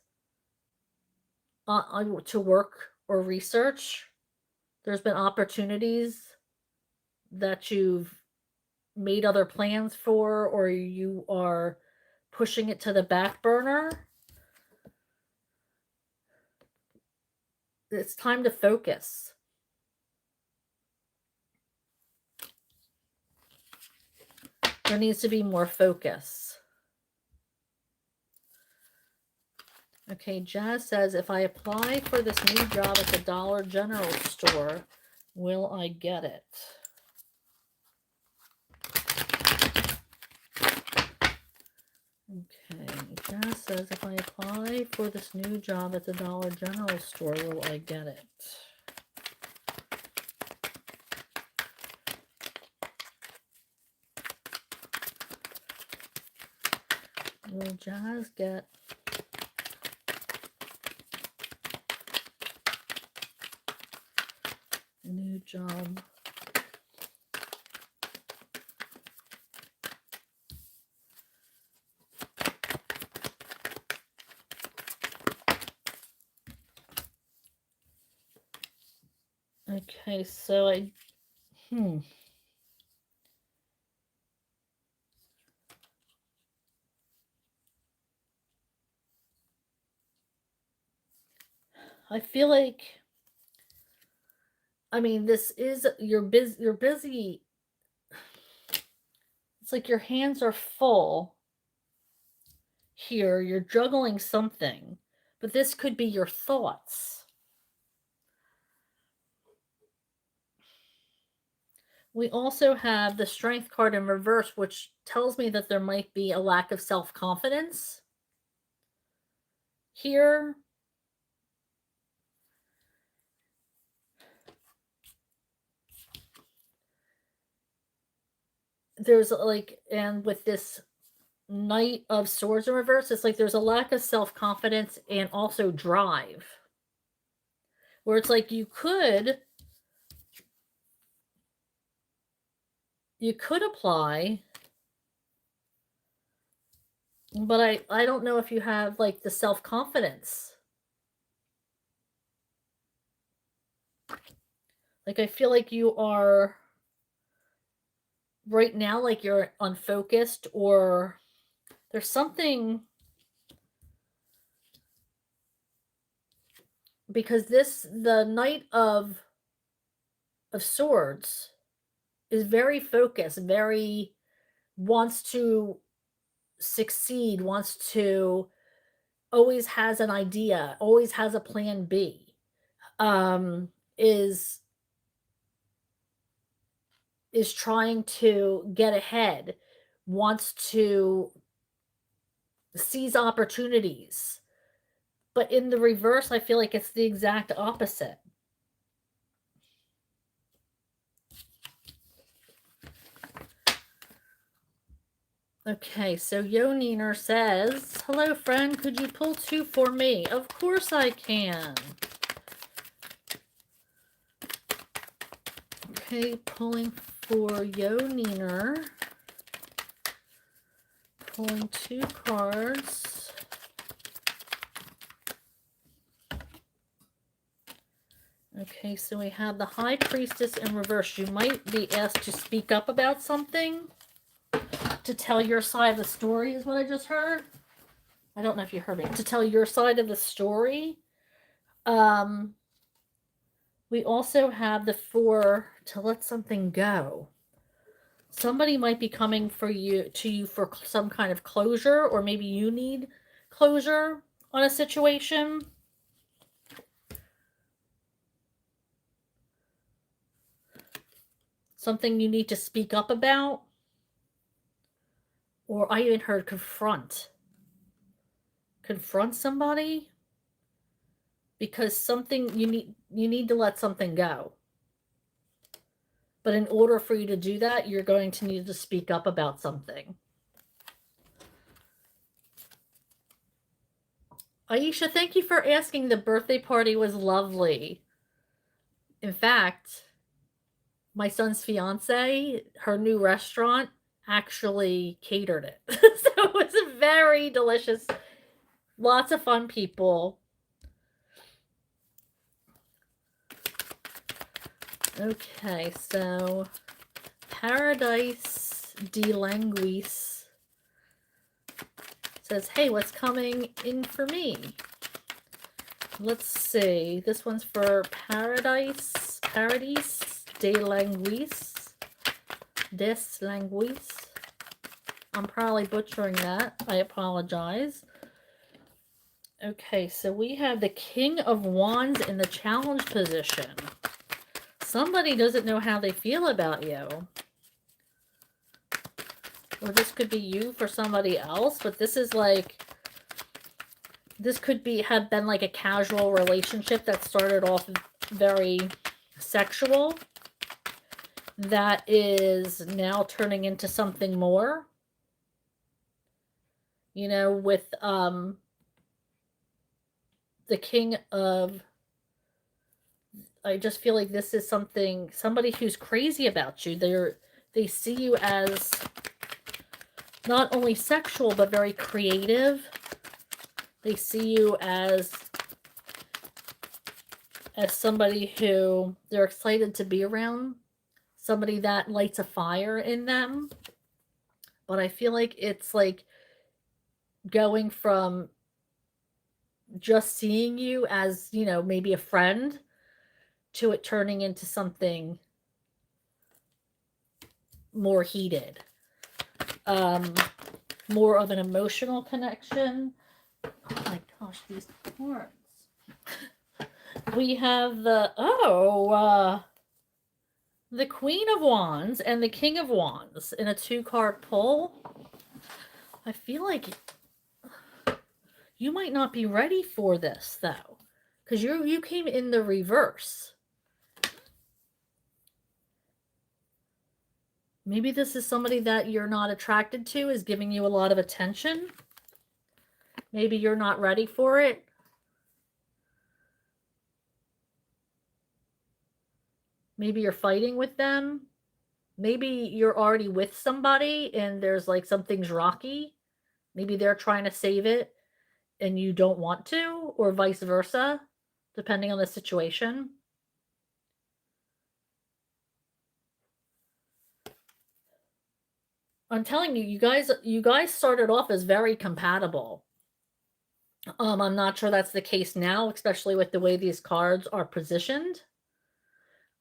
to work or research. There's been opportunities that you've made other plans for, or you are pushing it to the back burner. It's time to focus. There needs to be more focus. Okay, Jazz says, if I apply for this new job at the Dollar General store, will I get it? Okay, Jazz says, if I apply for this new job at the Dollar General store, will I get it? Will Jazz get a new job? Okay, so I feel like, I mean, this is, you're busy. It's like your hands are full here. You're juggling something, but this could be your thoughts. We also have the Strength card in reverse, which tells me that there might be a lack of self-confidence here. There's like, and with this Knight of Swords in reverse, it's like there's a lack of self-confidence and also drive. Where it's like you could apply, but I don't know if you have like the self-confidence. Like I feel like you are right now, like you're unfocused, or there's something, because the Knight of Swords is very focused, very wants to succeed, wants to, always has an idea, always has a plan B. Is trying to get ahead, wants to seize opportunities. But in the reverse, I feel like it's the exact opposite. Okay, so Yoniner says, hello friend, could you pull 2 for me? Of course I can. Okay, pulling for Yoniner. Pulling 2 cards. Okay, so we have the High Priestess in reverse. You might be asked to speak up about something, to tell your side of the story, is what I just heard. I don't know if you heard me. To tell your side of the story. We also have the 4 to let something go. Somebody might be coming to you for some kind of closure, or maybe you need closure on a situation. Something you need to speak up about. Or I even heard confront. Confront somebody, because something you need to let something go. But in order for you to do that, you're going to need to speak up about something. Aisha, thank you for asking. The birthday party was lovely. In fact, my son's fiance, her new restaurant, actually catered it. So it was very delicious. Lots of fun people. Okay, so Paradise de Languis says, hey, what's coming in for me? Let's see. This one's for Paradise de Languis. Des Languis. I'm probably butchering that. I apologize. Okay, so we have the King of Wands in the challenge position. Somebody doesn't know how they feel about you. Or this could be you for somebody else, but this is like, this could have been like a casual relationship that started off very sexual, that is now turning into something more. You know, with the King of, I just feel like this is somebody who's crazy about you. They see you as not only sexual, but very creative. They see you as as somebody who they're excited to be around, somebody that lights a fire in them. But I feel like it's like going from just seeing you as, maybe a friend to it turning into something more heated. More of an emotional connection. Oh my gosh, these cards. We have the Queen of Wands and the King of Wands in a 2-card pull. I feel like you might not be ready for this though, because you came in the reverse. Maybe this is somebody that you're not attracted to, is giving you a lot of attention. Maybe you're not ready for it. Maybe you're fighting with them. Maybe you're already with somebody and there's like something's rocky. Maybe they're trying to save it and you don't want to, or vice versa, depending on the situation. I'm telling you, you guys started off as very compatible. I'm not sure that's the case now, especially with the way these cards are positioned.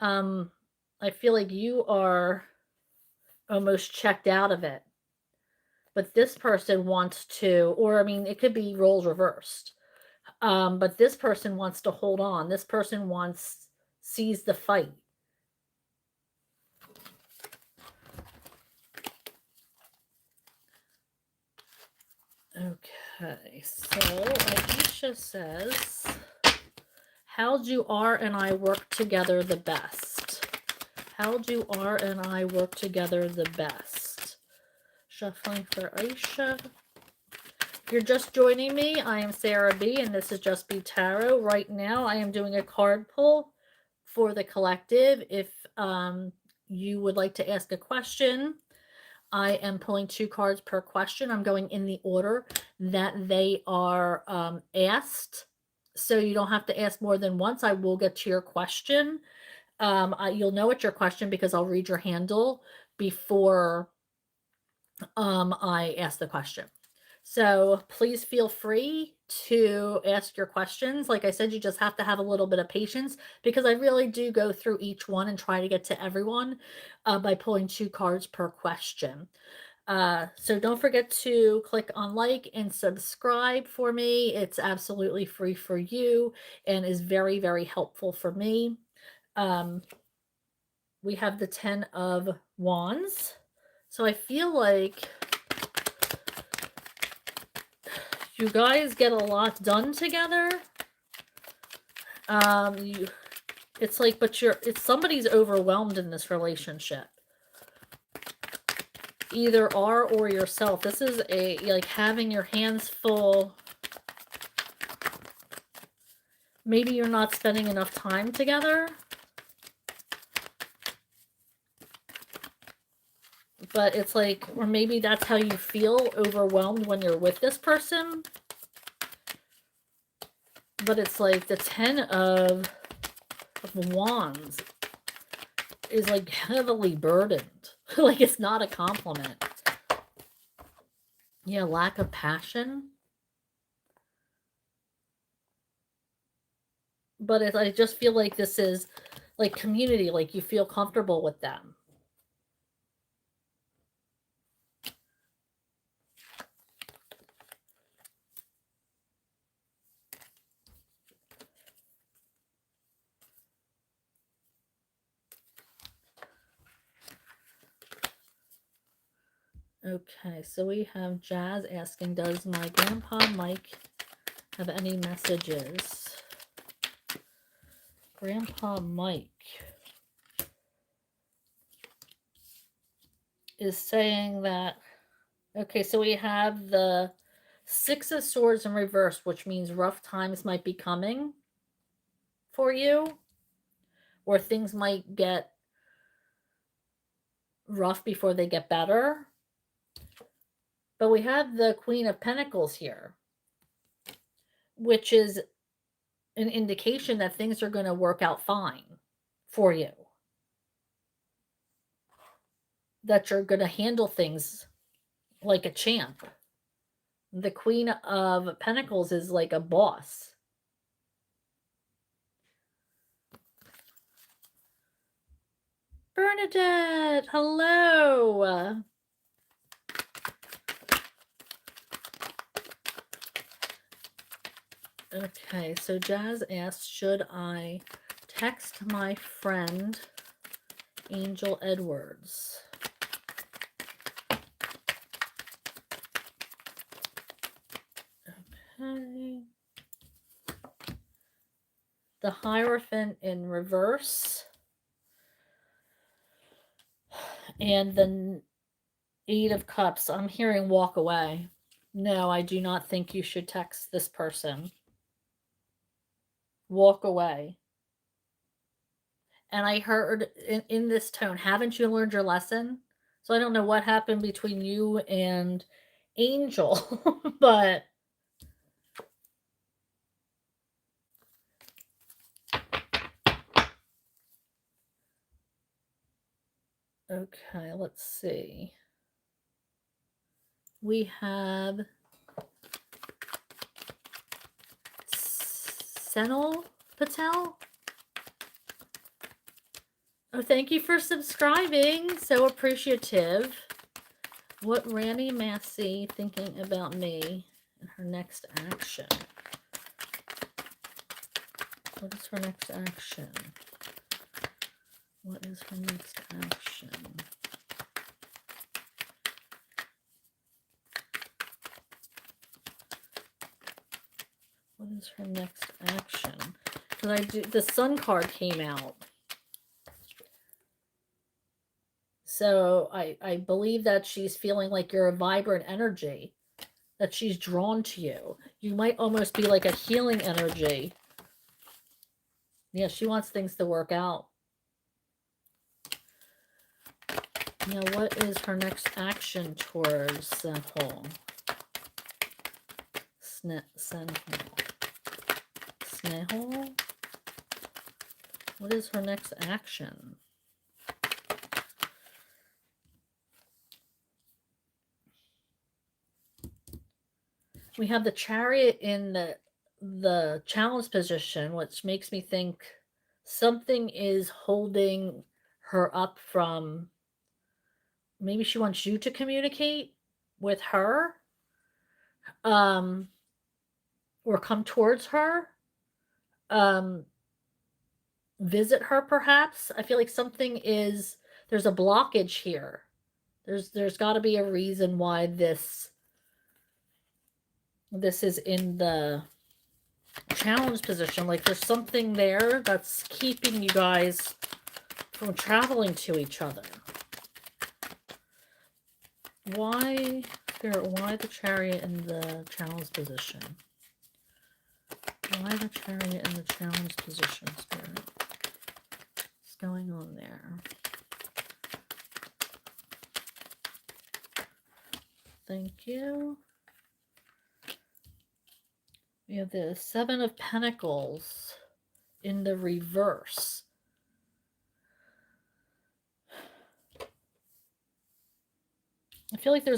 I feel like you are almost checked out of it. But this person wants to, or I mean, it could be roles reversed. But this person wants to hold on. This person sees the fight. Okay, so Aisha says, how do R and I work together the best? How do R and I work together the best? Shuffling for Aisha. If you're just joining me, I am Sarah B, and this is Just Be Tarot. Right now, I am doing a card pull for the collective. If you would like to ask a question, I am pulling 2 cards per question. I'm going in the order that they are asked. So you don't have to ask more than once. I will get to your question. You'll know it's your question because I'll read your handle before I ask the question. So please feel free to ask your questions. Like I said, you just have to have a little bit of patience because I really do go through each one and try to get to everyone by pulling 2 cards per question. So don't forget to click on like and subscribe for me. It's absolutely free for you and is very, very helpful for me. We have the 10 of Wands. So I feel like you guys get a lot done together. It's like, but it's somebody's overwhelmed in this relationship. Either R or yourself. This is like having your hands full. Maybe you're not spending enough time together. But it's like, or maybe that's how you feel, overwhelmed when you're with this person. But it's like the 10 of Wands is like heavily burdened. Like it's not a compliment. Yeah, lack of passion. But I just feel like this is like community, like you feel comfortable with them. Okay, so we have Jazz asking, does my grandpa Mike have any messages? Grandpa Mike is saying that, okay, so we have the 6 of Swords in reverse, which means rough times might be coming for you, or things might get rough before they get better. But we have the Queen of Pentacles here, which is an indication that things are going to work out fine for you. That you're going to handle things like a champ. The Queen of Pentacles is like a boss. Bernadette, hello. Okay, so Jazz asked, should I text my friend Angel Edwards? Okay. The Hierophant in reverse. And the Eight of Cups. I'm hearing walk away. No, I do not think you should text this person. Walk away. And I heard in this tone, haven't you learned your lesson? So I don't know what happened between you and Angel, but okay, let's see. We have Senil Patel. Oh, thank you for subscribing. So appreciative. What Randy Massey thinking about me and her next action? What is her next action? What is her next action? What is her next action? Because the Sun card came out. So I believe that she's feeling like you're a vibrant energy, that she's drawn to you. You might almost be like a healing energy. Yeah, she wants things to work out. Now, what is her next action towards Senhol? Snehol? What is her next action? We have the Chariot in the challenge position, which makes me think something is holding her up from, maybe she wants you to communicate with her, or come towards her, visit her perhaps. I feel like there's a blockage here. There's got to be a reason why this is in the challenge position. Like there's something there that's keeping you guys from traveling to each other. Why the Chariot in the challenge position? Why the Chariot in the challenge position, Spirit? What's going on there? Thank you. We have the Seven of Pentacles in the reverse. I feel like there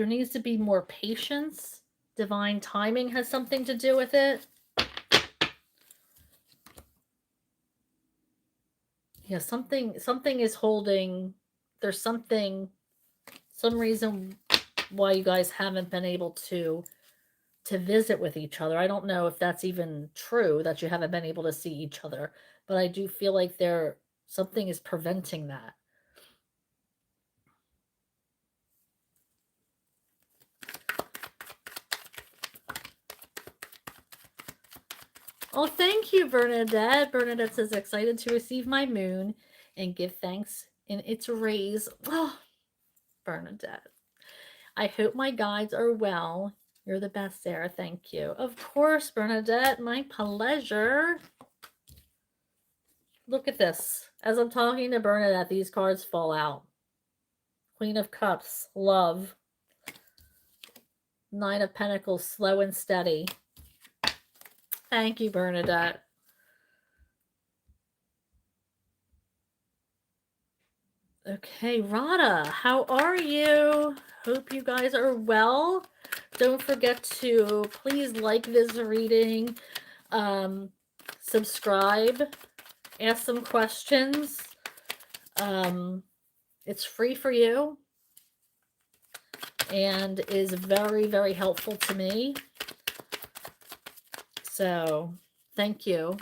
needs to be more patience. Divine timing has something to do with it. Yeah, something is holding. There's some reason why you guys haven't been able to visit with each other. I don't know if that's even true, that you haven't been able to see each other, but I do feel like something is preventing that. Oh, thank you, Bernadette. Bernadette says, excited to receive my moon and give thanks in its rays. Oh, Bernadette. I hope my guides are well. You're the best, Sarah. Thank you. Of course, Bernadette. My pleasure. Look at this. As I'm talking to Bernadette, these cards fall out. Queen of Cups, love. Nine of Pentacles, slow and steady. Thank you, Bernadette. Okay, Rada, how are you? Hope you guys are well. Don't forget to please like this reading, subscribe, ask some questions. It's free for you and is very, very helpful to me. So thank you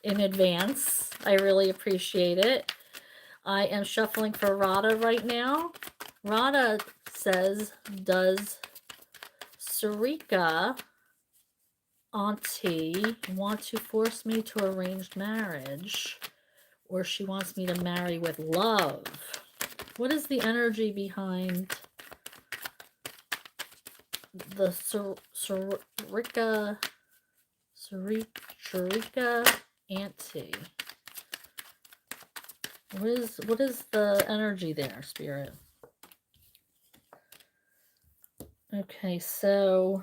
in advance. I really appreciate it. I am shuffling for Rada right now. Rada says, does Sarika auntie want to force me to arranged marriage, or she wants me to marry with love? What is the energy behind the Sarika auntie? What is the energy there, Spirit? Okay, so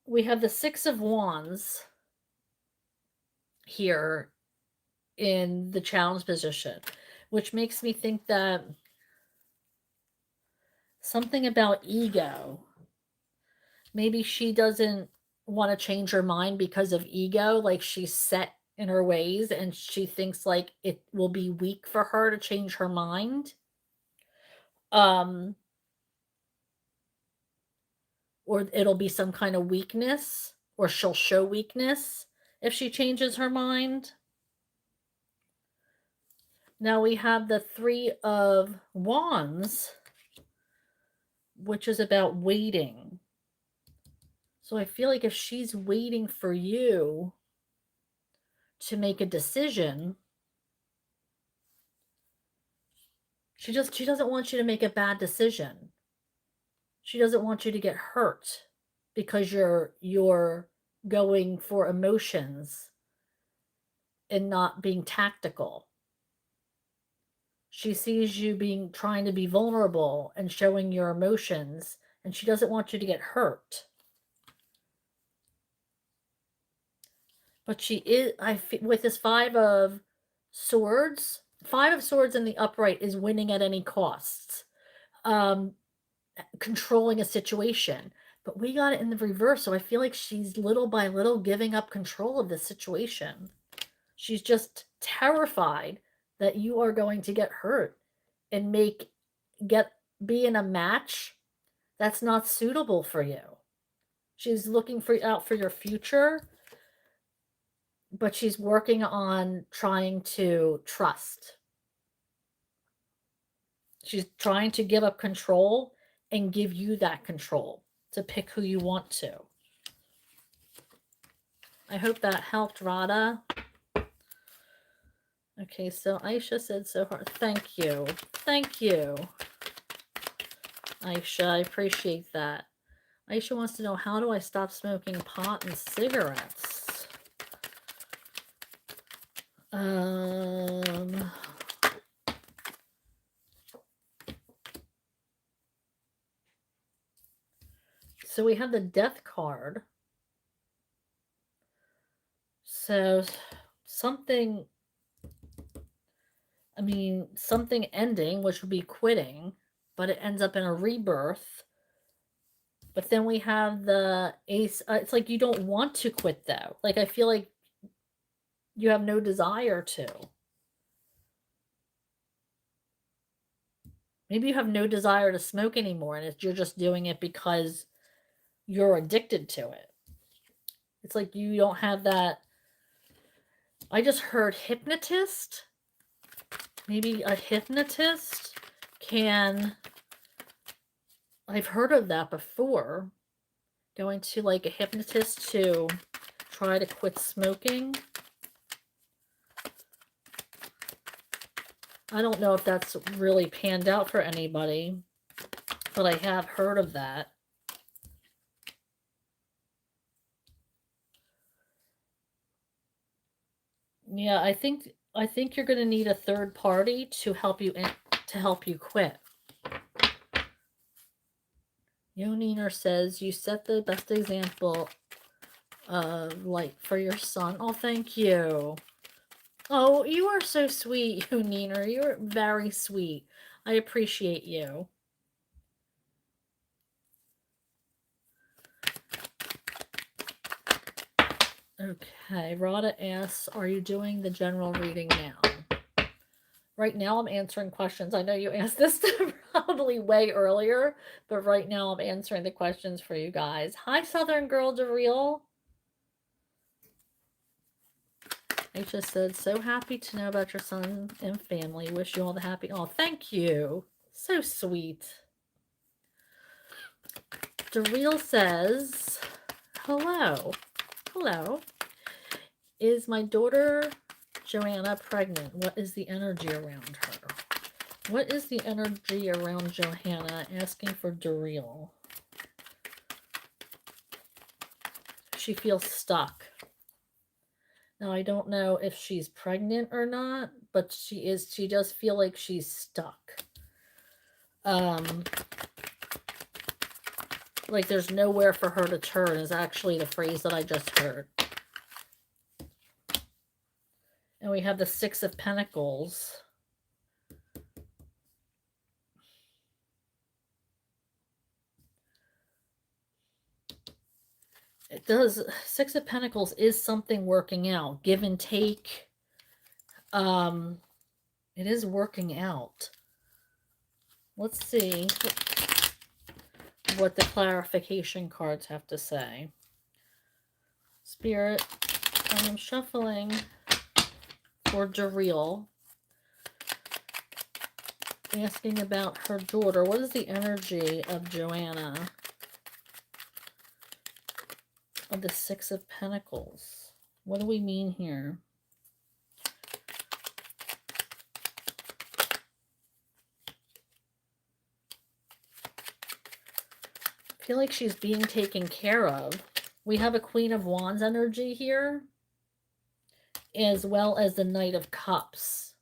we have the Six of Wands here in the challenge position, which makes me think that something about ego. Maybe she doesn't want to change her mind because of ego, like she's set in her ways and she thinks like it will be weak for her to change her mind. Or it'll be some kind of weakness, or she'll show weakness if she changes her mind. Now we have the Three of Wands, which is about waiting. So I feel like if she's waiting for you to make a decision, she doesn't want you to make a bad decision. She doesn't want you to get hurt because you're going for emotions and not being tactical. She sees you trying to be vulnerable and showing your emotions, and she doesn't want you to get hurt. But she is, with this Five of Swords in the upright is winning at any costs, controlling a situation. But we got it in the reverse, so I feel like she's little by little giving up control of the situation. She's just terrified that you are going to get hurt and be in a match that's not suitable for you. She's looking out for your future, but she's working on trying to trust. She's trying to give up control and give you that control to pick who you want to. I hope that helped, Rada. Okay, so Aisha said so hard. Thank you. Thank you, Aisha. I appreciate that. Aisha wants to know, how do I stop smoking pot and cigarettes? So we have the Death card. So something ending, which would be quitting, but it ends up in a rebirth. But then we have the Ace. It's like you don't want to quit, though. Like, I feel like you have no desire to. Maybe you have no desire to smoke anymore, and you're just doing it because you're addicted to it. It's like you don't have that. I just heard hypnotist. Maybe a hypnotist can... I've heard of that before. Going to like a hypnotist to try to quit smoking. I don't know if that's really panned out for anybody, but I have heard of that. Yeah, I think you're going to need a third party to help you quit. Yoniner says, you set the best example of light for your son. Oh, thank you. Oh, you are so sweet, Yoniner. You're very sweet. I appreciate you. Okay, Rada asks, are you doing the general reading now? Right now I'm answering questions. I know you asked this probably way earlier, but right now I'm answering the questions for you guys. Hi, Southern Girl DeReal. I just said, so happy to know about your son and family. Wish you all the happy. Oh, thank you. So sweet. DeReal says, hello. Hello. Is my daughter Joanna pregnant? What is the energy around her? What is the energy around Johanna? Asking for DeReal. She feels stuck. Now, I don't know if she's pregnant or not, but she does feel like she's stuck. Like there's nowhere for her to turn is actually the phrase that I just heard. And we have the Six of Pentacles. It does. Six of Pentacles is something working out. Give and take. It is working out. Let's see what the clarification cards have to say. Spirit, I am shuffling for DeReal. Asking about her daughter. What is the energy of Joanna? Of the Six of Pentacles. What do we mean here? I feel like she's being taken care of. We have a Queen of Wands energy here, as well as the Knight of Cups.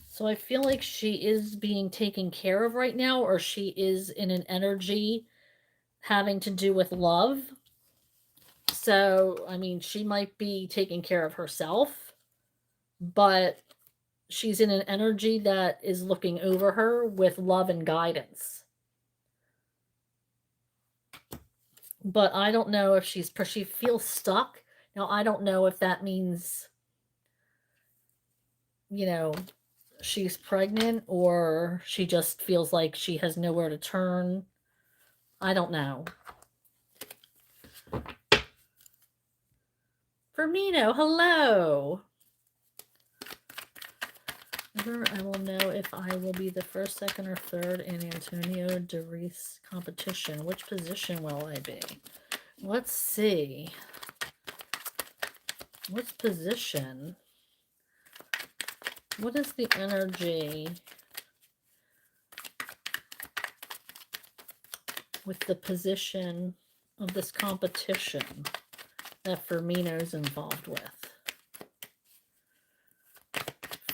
So I feel like she is being taken care of right now, or she is in an energy having to do with love. So, I mean, she might be taking care of herself, but she's in an energy that is looking over her with love and guidance. But I don't know if she feels stuck. Now, I don't know if that means, you know, she's pregnant or she just feels like she has nowhere to turn. I don't know. Firmino, hello. I will know if I will be the first, second, or third in Antonio DeReese competition. Which position will I be? Let's see. Which position? What is the energy with the position of this competition that Firmino's involved with?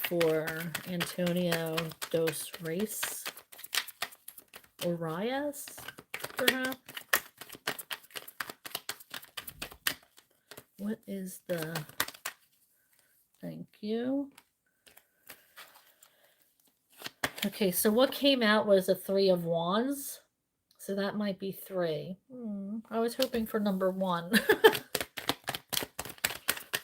For Antonio dos Reis or Reyes, perhaps? What is the... Thank you. Okay, so what came out was a Three of Wands. So that might be 3. I was hoping for number 1.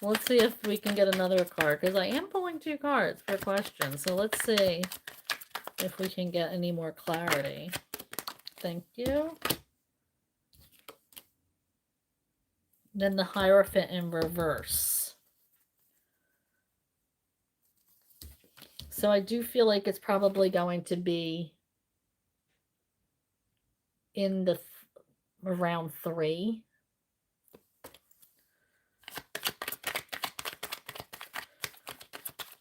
Let's see if we can get another card, because I am pulling 2 cards for questions. So let's see if we can get any more clarity. Thank you. Then the Hierophant in reverse. So I do feel like it's probably going to be in the around 3.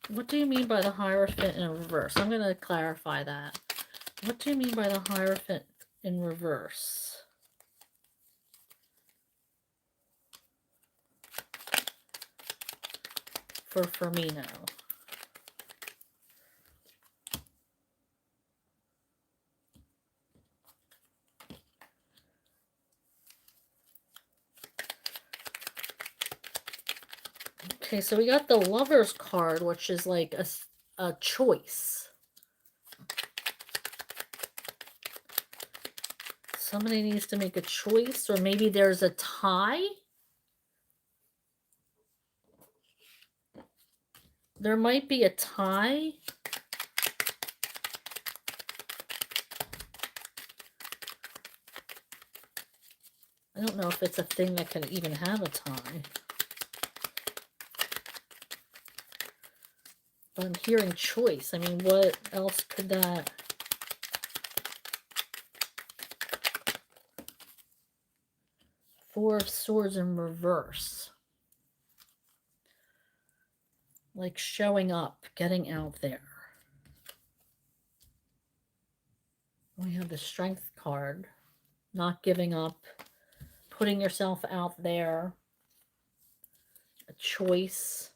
What do you mean by the Hierophant in reverse? I'm going to clarify that. What do you mean by the Hierophant in reverse? For Firmino. Okay, so we got the Lover's card, which is like a choice. Somebody needs to make a choice, or maybe there's a tie. There might be a tie. I don't know if it's a thing that can even have a tie. But I'm hearing choice. I mean, what else could that... Four of Swords in reverse. Like showing up, getting out there. We have the Strength card. Not giving up. Putting yourself out there. A choice.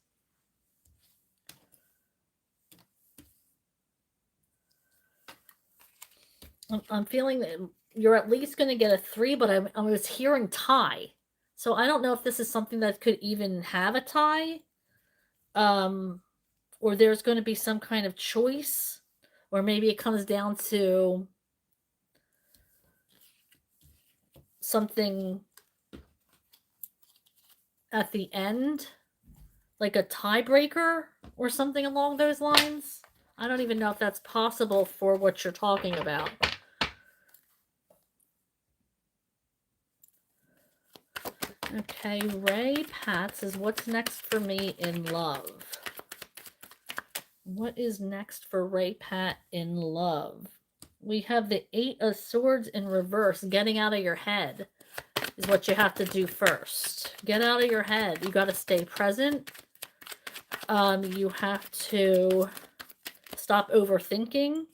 I'm feeling that you're at least going to get a 3, but I was hearing tie. So I don't know if this is something that could even have a tie. Or there's going to be some kind of choice. Or maybe it comes down to something at the end, like a tiebreaker or something along those lines. I don't even know if that's possible for what you're talking about. Okay, Ray Pat says, what's next for me in love? What is next for Ray Pat in love? We have the 8 of Swords in reverse. Getting out of your head is what you have to do first. Get out of your head. You got to stay present. You have to stop overthinking.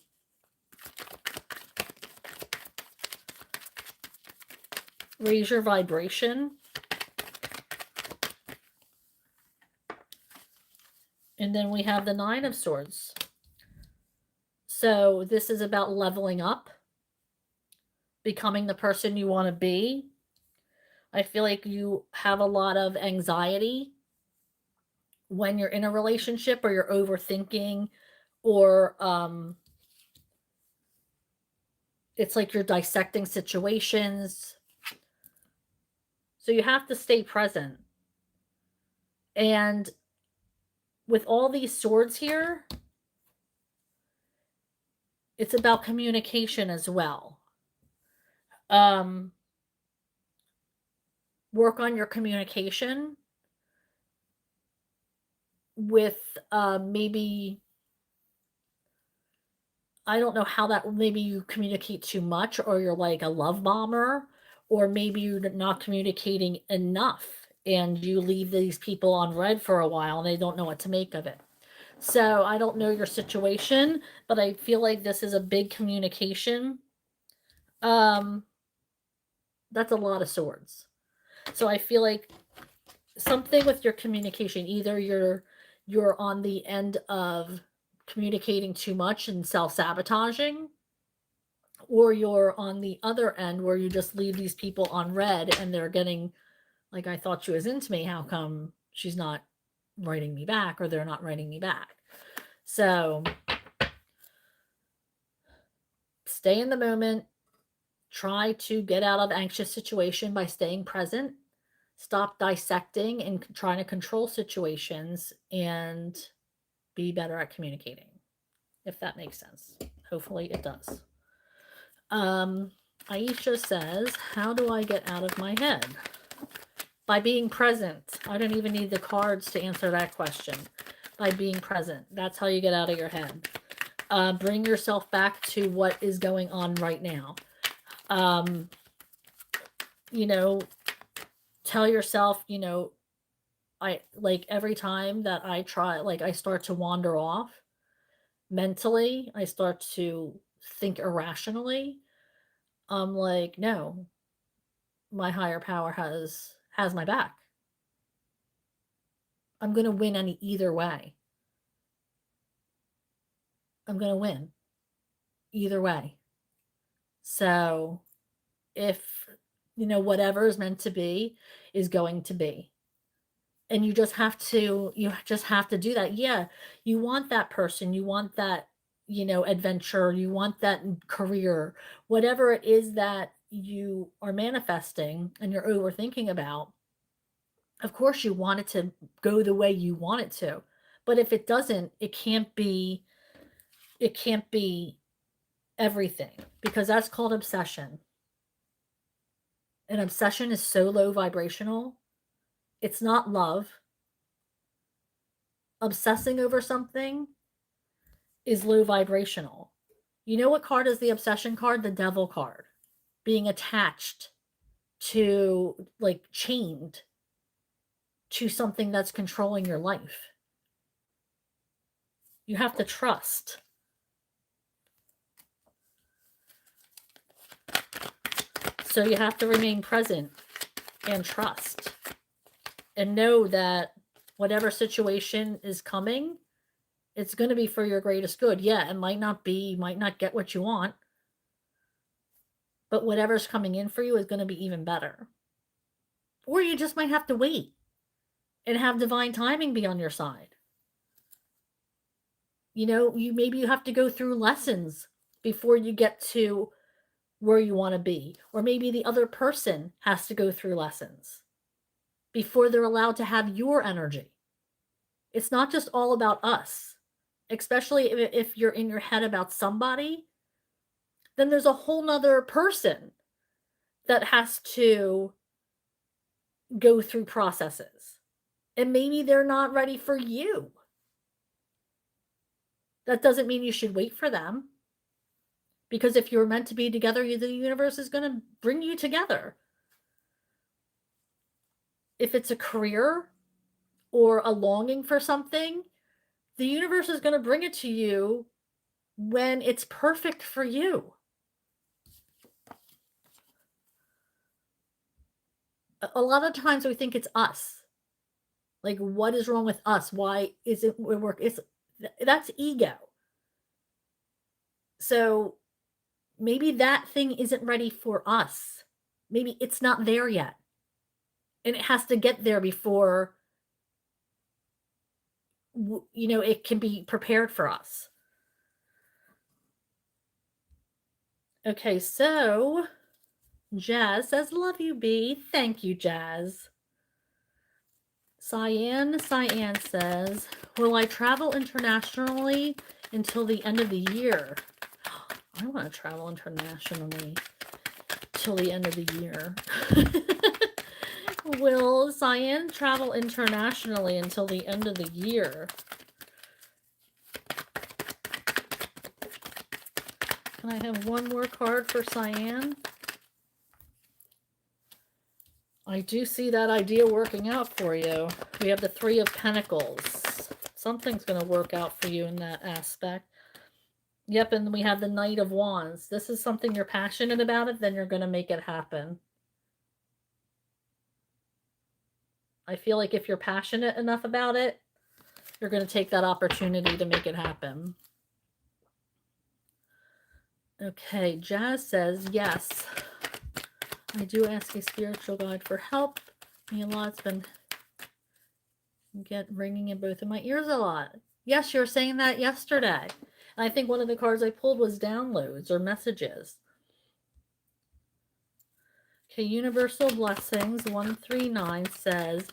Raise your vibration. And then we have the 9 of Swords. So this is about leveling up, becoming the person you want to be. I feel like you have a lot of anxiety when you're in a relationship, or you're overthinking, or it's like you're dissecting situations. So you have to stay present. And with all these swords here, it's about communication as well. Work on your communication with maybe, I don't know how that, maybe you communicate too much, or you're like a love bomber, or maybe you're not communicating enough and you leave these people on red for a while and they don't know what to make of it. So I don't know your situation, but I feel like this is a big communication. That's a lot of swords. So I feel like something with your communication, either you're on the end of communicating too much and self-sabotaging, or you're on the other end where you just leave these people on red and they're getting like, I thought she was into me, how come she's not writing me back, or they're not writing me back? So stay in the moment. Try to get out of anxious situation by staying present. Stop dissecting and trying to control situations, and be better at communicating, if that makes sense. Hopefully it does. Aisha says, how do I get out of my head? By being present. I don't even need the cards to answer that question. By being present. That's how you get out of your head. Bring yourself back to what is going on right now. You know, tell yourself, you know, I like every time that I try, like I start to wander off mentally, I start to think irrationally. I'm like, no, my higher power has my back. I'm going to win either way. I'm going to win either way. So if, you know, whatever is meant to be is going to be. And you just have to do that. Yeah, you want that person, you want that, adventure, you want that career, whatever it is that you are manifesting and you're overthinking about. Of course, you want it to go the way you want it to. But if it doesn't, it can't be everything, because that's called obsession. And obsession is so low vibrational. It's not love. Obsessing over something is low vibrational. You know what card is the obsession card? The devil card. Being attached to, like, chained to something that's controlling your life. You have to trust. So you have to remain present and trust. And know that whatever situation is coming, it's going to be for your greatest good. Yeah, it might not be, you might not get what you want, but whatever's coming in for you is going to be even better. Or you just might have to wait and have divine timing be on your side. Maybe you have to go through lessons before you get to where you want to be. Or maybe the other person has to go through lessons before they're allowed to have your energy. It's not just all about us, especially if you're in your head about somebody. Then there's a whole nother person that has to go through processes. And maybe they're not ready for you. That doesn't mean you should wait for them. Because if you're meant to be together, the universe is going to bring you together. If it's a career or a longing for something, the universe is going to bring it to you when it's perfect for you. A lot of times we think it's us. Like, what is wrong with us? Why is it work? That's ego. So maybe that thing isn't ready for us. Maybe it's not there yet. And it has to get there before it can be prepared for us. Okay, so Jazz says, love you, B. Thank you, Jazz. Cyan says, will I travel internationally until the end of the year? I want to travel internationally till the end of the year. Will Cyan travel internationally until the end of the year? Can I have one more card for Cyan? I do see that idea working out for you. We have the Three of Pentacles. Something's going to work out for you in that aspect. Yep, and we have the Knight of Wands. This is something you're passionate about it, then you're going to make it happen. I feel like if you're passionate enough about it, you're going to take that opportunity to make it happen. Okay, Jazz says, yes, I do ask a spiritual guide for help. Me a lot's been ringing in both of my ears a lot. Yes, you were saying that yesterday. And I think one of the cards I pulled was downloads or messages. Okay, Universal Blessings 139 says,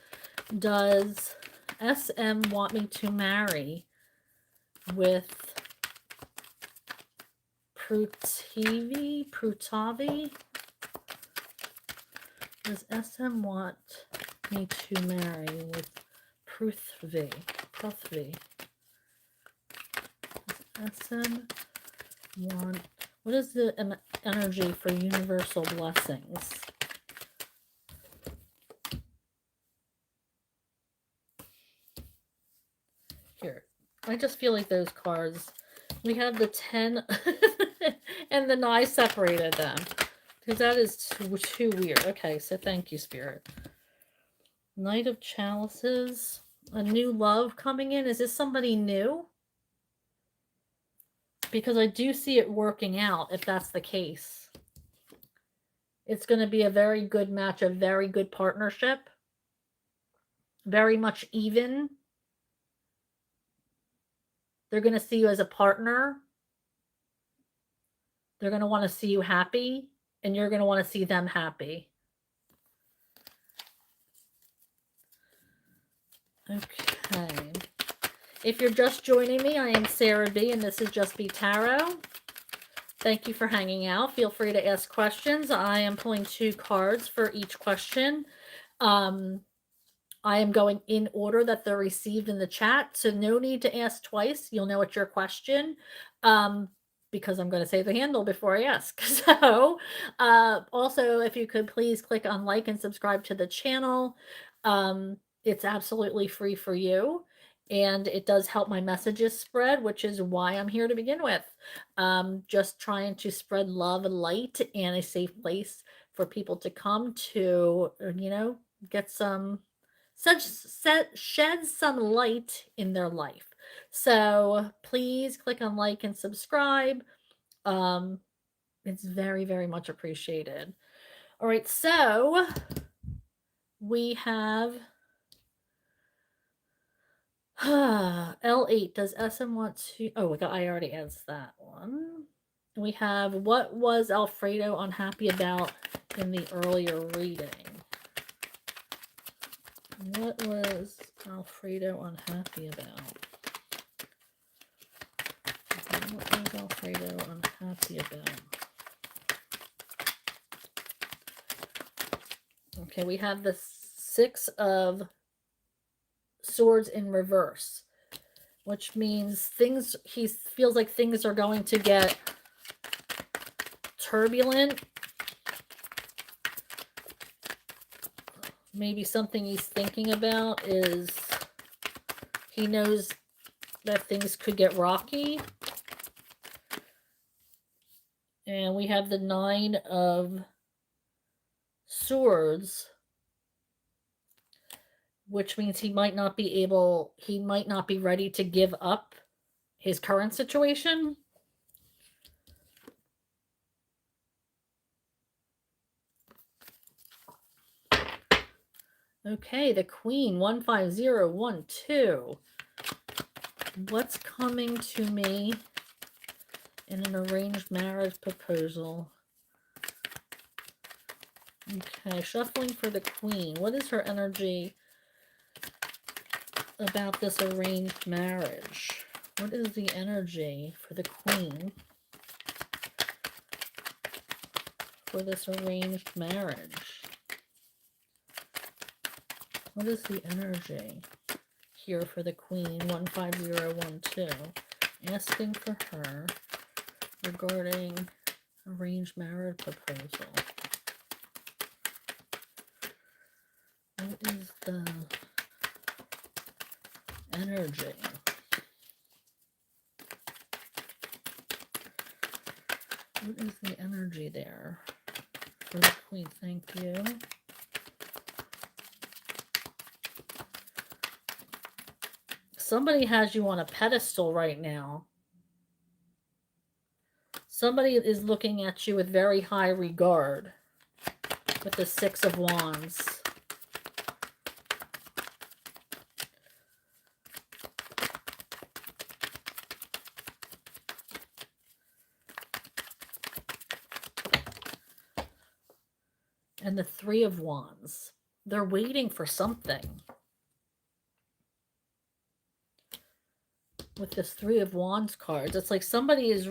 does SM want me to marry with Prutavi? Does SM want me to marry with Prithvi? Does SM want... What is the energy for Universal Blessings? Here, I just feel like those cards... We have the 10 and the 9 separated them. Because that is too weird. Okay, so thank you, Spirit. Knight of Chalices. A new love coming in. Is this somebody new? Because I do see it working out, if that's the case. It's going to be a very good match, a very good partnership. very much even. They're going to see you as a partner. They're going to want to see you happy, and you're going to want to see them happy. Okay. If you're just joining me, I am Sarah B, and this is Just Be Tarot. Thank you for hanging out. Feel free to ask questions. I am pulling 2 cards for each question. I am going in order that they're received in the chat, so no need to ask twice. You'll know it's your question, because I'm going to say the handle before I ask. So, also, if you could please click on like and subscribe to the channel. It's absolutely free for you, and it does help my messages spread, which is why I'm here to begin with. Just trying to spread love and light and a safe place for people to come to, get some shed some light in their life. So please click on like and subscribe. It's very, very much appreciated. All right, so we have L8. Does SM want to? Oh, I already answered that one. We have, what was Alfredo unhappy about in the earlier reading? What was Alfredo unhappy about? What was Alfredo unhappy about? Okay, we have the 6 of Swords in reverse, which means he feels like things are going to get turbulent. Maybe something he's thinking about is he knows that things could get rocky. And we have the 9 of Swords, which means he might not be ready to give up his current situation. Okay, the Queen, 15012. What's coming to me in an arranged marriage proposal? Okay, shuffling for the Queen. What is her energy about this arranged marriage? What is the energy for the Queen for this arranged marriage? What is the energy here for the Queen, 15012? Asking for her regarding arranged marriage proposal. What is the energy? What is the energy there for the Queen? Thank you. Somebody has you on a pedestal right now. Somebody is looking at you with very high regard with the 6 of Wands. And the 3 of Wands. They're waiting for something. With this 3 of Wands cards, it's like somebody is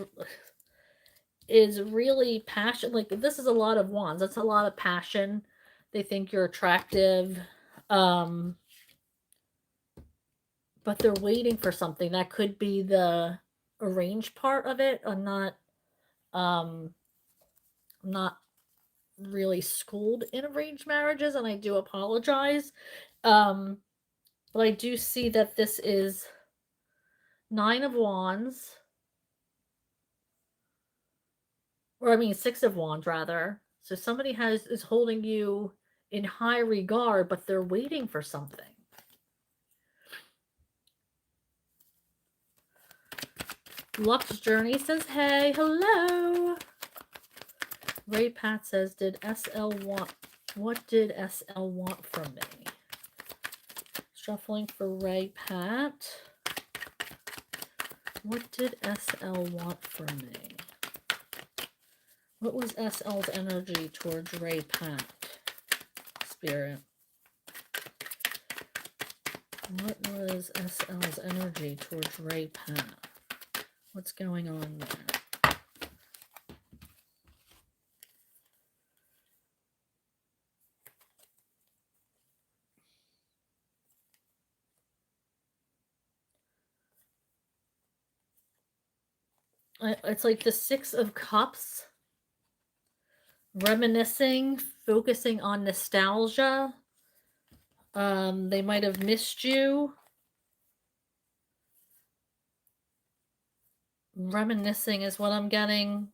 really passionate. Like, this is a lot of Wands. That's a lot of passion. They think you're attractive. But they're waiting for something. That could be the arranged part of it. I'm not really schooled in arranged marriages, and I do apologize. But I do see that this is 9 of Wands. Or I mean 6 of Wands, rather. So somebody is holding you in high regard, but they're waiting for something. Lux Journey says, hey, hello. Ray Pat says, what did SL want from me? Shuffling for Ray Pat. What did SL want from me? What was SL's energy towards Ray Pat? Spirit. What was SL's energy towards Ray Pat? What's going on there? It's like the Six of Cups. Reminiscing, focusing on nostalgia. They might have missed you. Reminiscing is what I'm getting.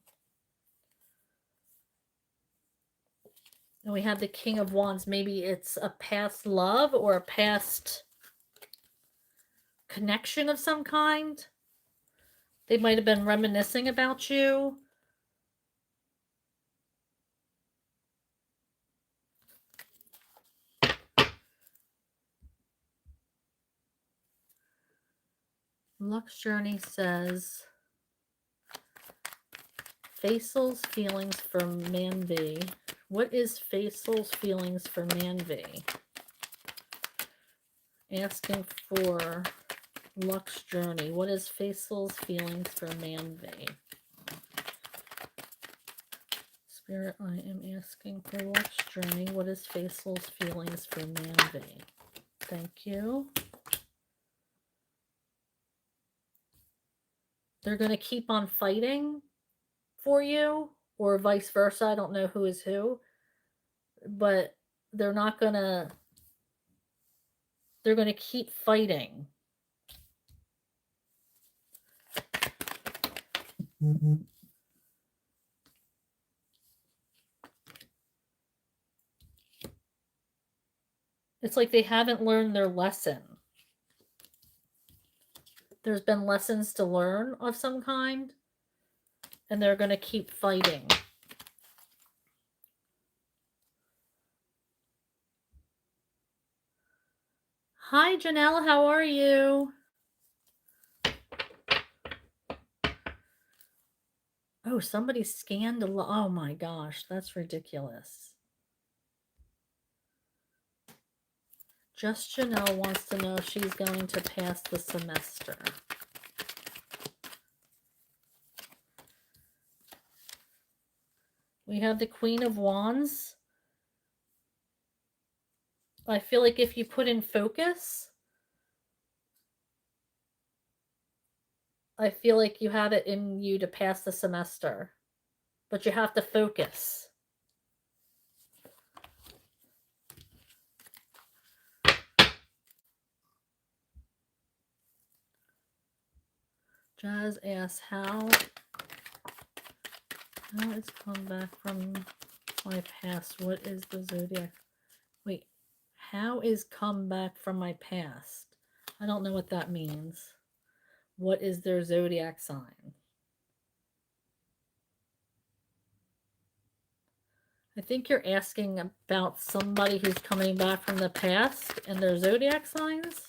And we have the King of Wands. Maybe it's a past love or a past connection of some kind. They might have been reminiscing about you. Lux Journey says, Faisal's feelings for Man V. What is Faisal's feelings for Man V? Asking for Lux Journey. What is Faisal's feelings for Man V? Spirit, I am asking for Lux Journey. What is Faisal's feelings for Man V? Thank you. They're going to keep on fighting for you, or vice versa. I don't know who is who, but they're not going to, they're going to keep fighting. It's like they haven't learned their lesson. There's been lessons to learn of some kind, and they're going to keep fighting. Hi, Janelle. How are you? Oh, somebody scanned a lot. Oh my gosh, that's ridiculous. Just Janelle wants to know if she's going to pass the semester. We have the Queen of Wands. I feel like if you put in focus, I feel like you have it in you to pass the semester. But you have to focus. Jazz asks, how it's come back from my past? What is the zodiac? Wait, how is come back from my past? I don't know what that means. What is their zodiac sign? I think you're asking about somebody who's coming back from the past and their zodiac signs.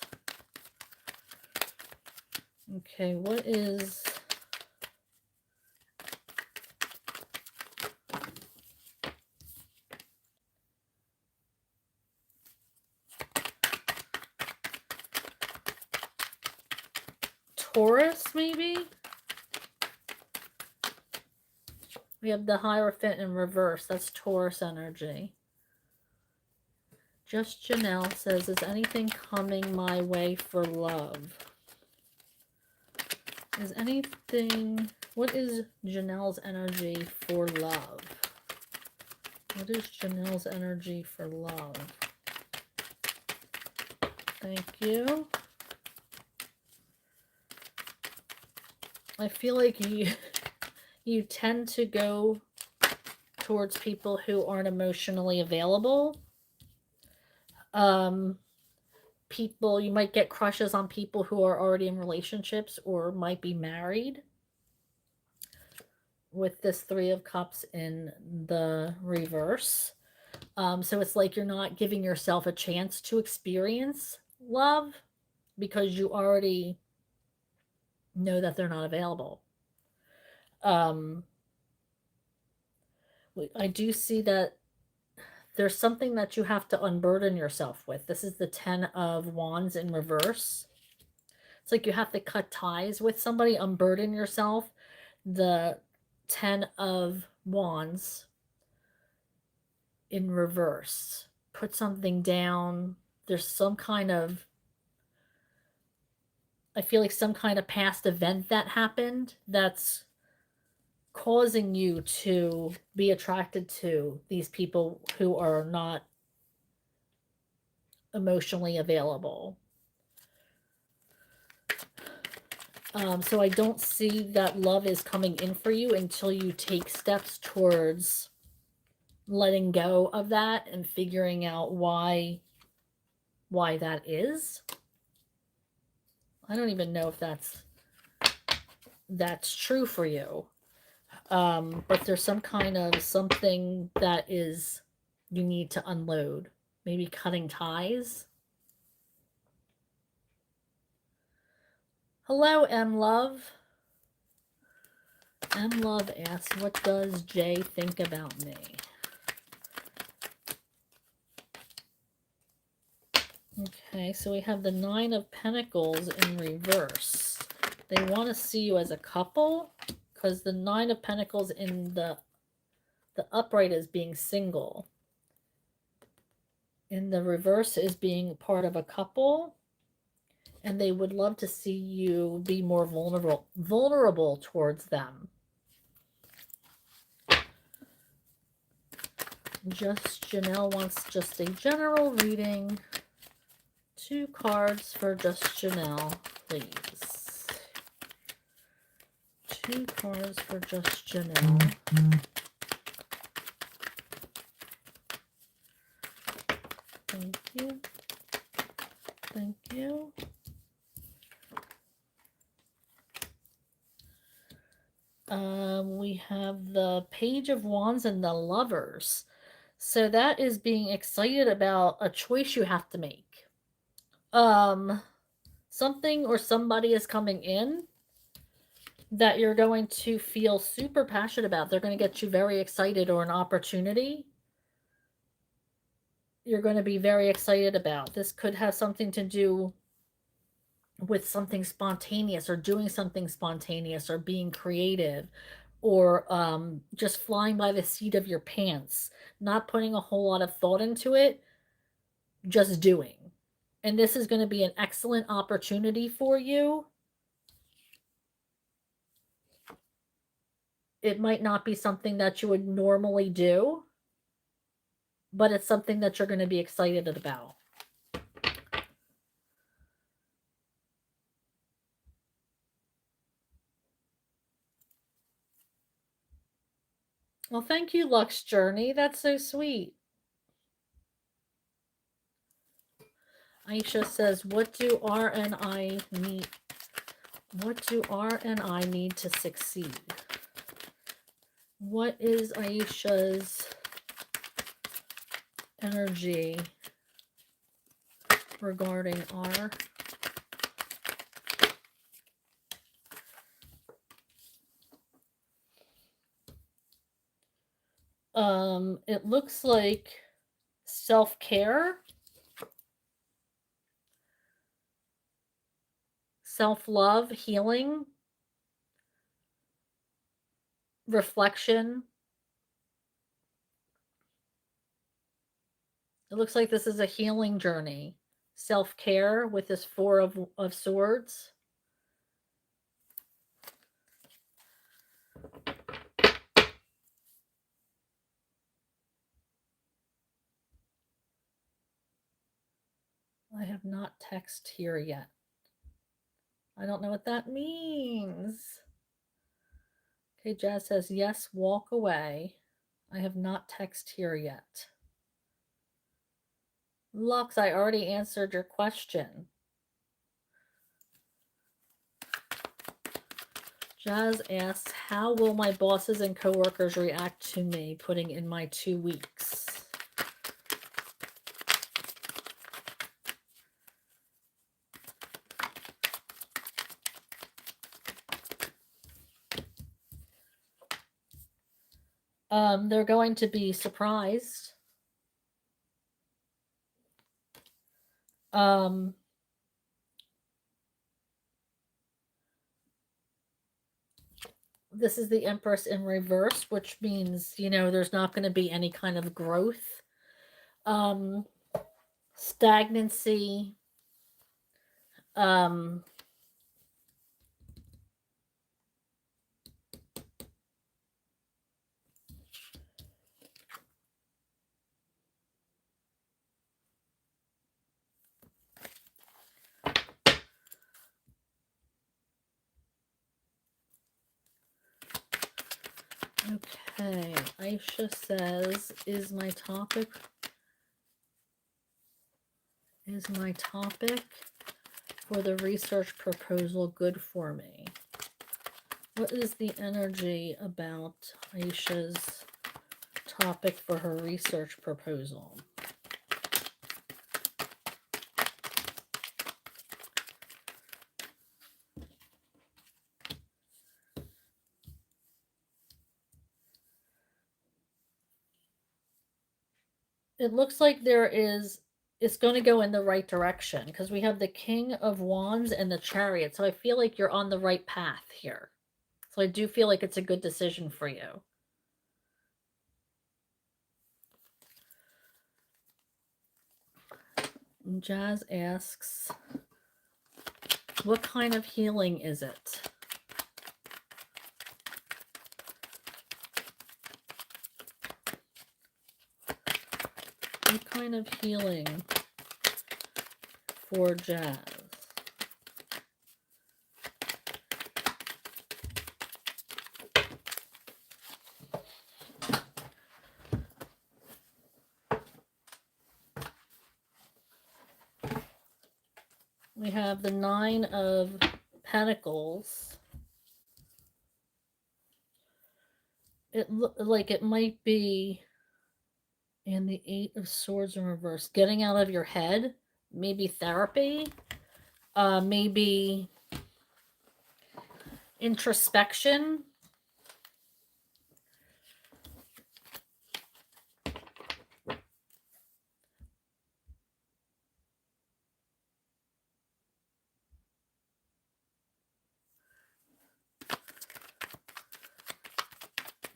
Okay, what is... Taurus, maybe? We have the Hierophant in reverse. That's Taurus energy. Just Janelle says, is anything coming my way for love? Is anything... What is Janelle's energy for love? What is Janelle's energy for love? Thank you. I feel like you tend to go towards people who aren't emotionally available. People, you might get crushes on people who are already in relationships or might be married. With this Three of Cups in the reverse. So it's like you're not giving yourself a chance to experience love because you already know that they're not available. Um, I do see that there's something that you have to unburden yourself with. This is the 10 of Wands in reverse. It's like you have to cut ties with somebody, unburden yourself. The 10 of Wands in reverse. Put something down. There's some kind of, I feel like some kind of past event that happened that's causing you to be attracted to these people who are not emotionally available. So I don't see that love is coming in for you until you take steps towards letting go of that and figuring out why that is. I don't even know if that's true for you. But there's some kind of something that is you need to unload. Maybe cutting ties. Hello, M Love. M Love asks, what does Jay think about me? Okay, so we have the 9 of Pentacles in reverse. They want to see you as a couple because the 9 of Pentacles in the upright is being single. In the reverse is being part of a couple. And they would love to see you be more vulnerable towards them. Janelle wants just a general reading. 2 cards for just Janelle, please. 2 cards for just Janelle. Thank you. Thank you. We have the Page of Wands and the Lovers. So that is being excited about a choice you have to make. Something or somebody is coming in that you're going to feel super passionate about. They're going to get you very excited, or an opportunity you're going to be very excited about. This could have something to do with something spontaneous, or doing something spontaneous, or being creative, or just flying by the seat of your pants, not putting a whole lot of thought into it, just doing. And this is going to be an excellent opportunity for you. It might not be something that you would normally do, but it's something that you're going to be excited about. Well, thank you, Lux Journey. That's so sweet. Aisha says, what do R and I need? What do R and I need to succeed? What is Aisha's energy regarding R? It looks like self-care, self-love, healing, reflection. It looks like this is a healing journey. Self-care with this 4 of Swords. I have not texted here yet. I don't know what that means. Okay, Jazz says, yes, walk away. I have not texted here yet. Lux, I already answered your question. Jazz asks, how will my bosses and coworkers react to me putting in my 2 weeks? They're going to be surprised. Um, this is the Empress in reverse, which means, there's not going to be any kind of growth, stagnancy, um, okay. Aisha says, is my topic for the research proposal good for me? What is the energy about Aisha's topic for her research proposal? It looks like it's going to go in the right direction because we have the King of Wands and the Chariot. So I feel like you're on the right path here. So I do feel like it's a good decision for you. Jazz asks, what kind of healing is it? What kind of healing for Jazz? We have the Nine of Pentacles. It like it might be, and the Eight of Swords in reverse. Getting out of your head, maybe therapy, maybe introspection.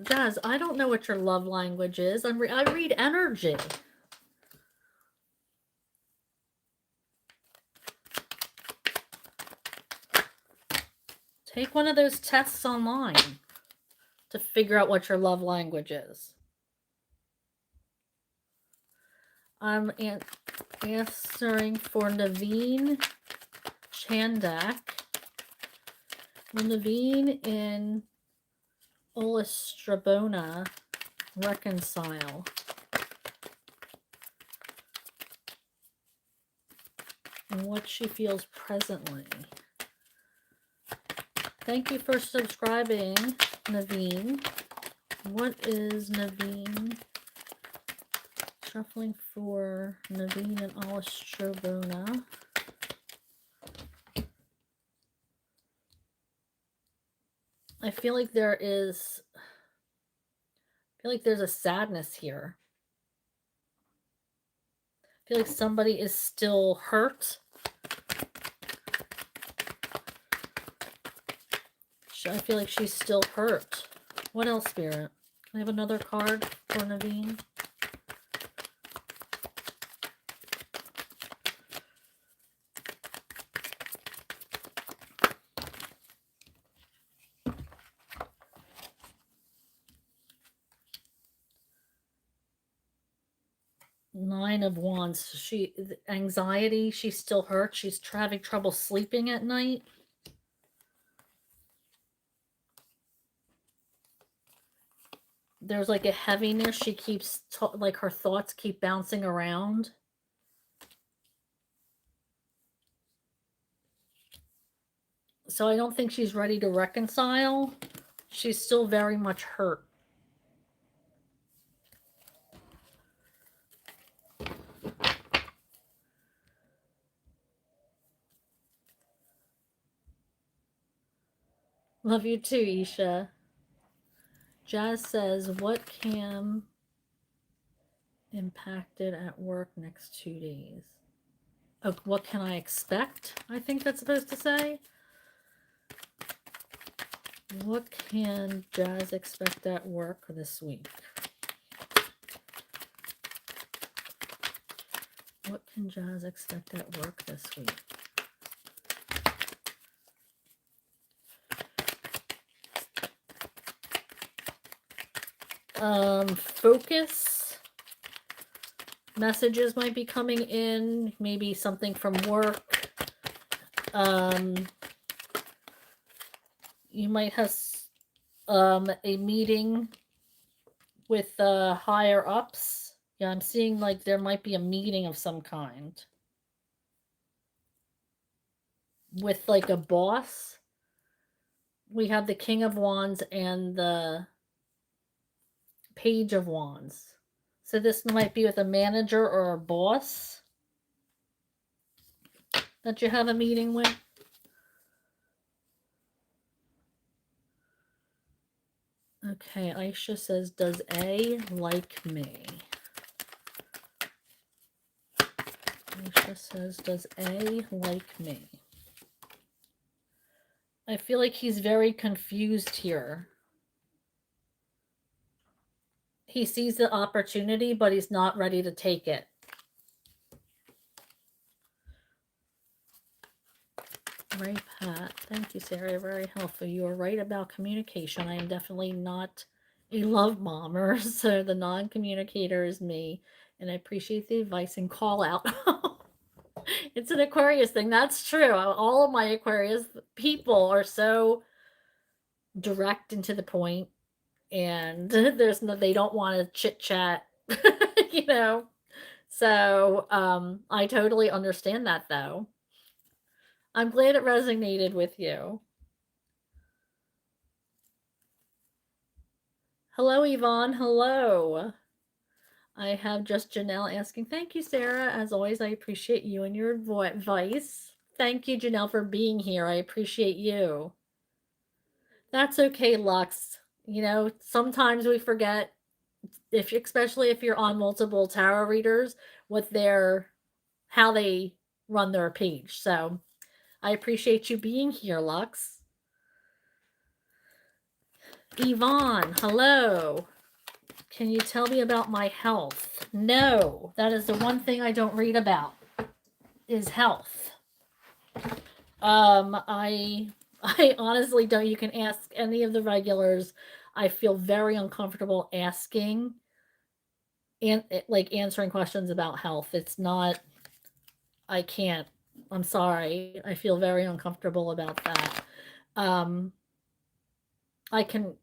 Jazz, I don't know what your love language is. I read energy. Take one of those tests online to figure out what your love language is. I'm answering for Naveen Chandak. Will Naveen in Olastrabona reconcile? And what she feels presently. Thank you for subscribing, Naveen. What is Naveen? Shuffling for Naveen and Olastrabona. I feel like there's a sadness here. I feel like somebody is still hurt. I feel like she's still hurt. What else, Spirit? Can I have another card for Naveen? Nine of Wands. Anxiety. She's still hurt. She's having trouble sleeping at night. There's like a heaviness. She keeps like her thoughts keep bouncing around. So I don't think she's ready to reconcile. She's still very much hurt. Love you too, Isha. Jazz says, what Cam impacted at work next 2 days? Oh, what can I expect? I think that's supposed to say. What can Jazz expect at work this week? What can Jazz expect at work this week? Focus. Messages might be coming in, maybe something from work. You might have a meeting with higher ups. Yeah, I'm seeing like there might be a meeting of some kind with like a boss. We have the King of Wands and the Page of Wands. So this might be with a manager or a boss that you have a meeting with. Okay, Aisha says, does A like me? Aisha says, does A like me? I feel like he's very confused here. He sees the opportunity, but he's not ready to take it. Right, Pat. Thank you, Sarah. Very helpful. You are right about communication. I am definitely not a love bomber, so the non-communicator is me, and I appreciate the advice and call out. It's an Aquarius thing. That's true. All of my Aquarius people are so direct and to the point, and they don't want to chit chat, you know. So I totally understand that, though. I'm glad it resonated with you. Hello, Yvonne. Hello. I have just Janelle asking, thank you, Sarah. As always, I appreciate you and your advice. Thank you, Janelle, for being here. I appreciate you. That's okay, Lux. You know, sometimes we forget, especially if you're on multiple tarot readers, how they run their page. So I appreciate you being here, Lux. Yvonne, hello. Can you tell me about my health? No, that is the one thing I don't read about, is health. I honestly don't. You can ask any of the regulars. I feel very uncomfortable asking and like answering questions about health. It's not. I can't. I'm sorry. I feel very uncomfortable about that. I can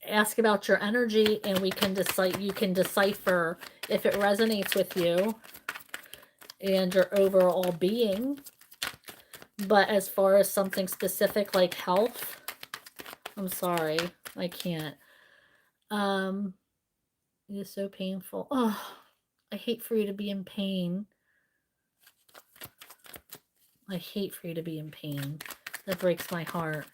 ask about your energy, and we can decide. You can decipher if it resonates with you and your overall being. But as far as something specific like health, I'm sorry, I can't. It is so painful. Oh, I hate for you to be in pain. I hate for you to be in pain. That breaks my heart.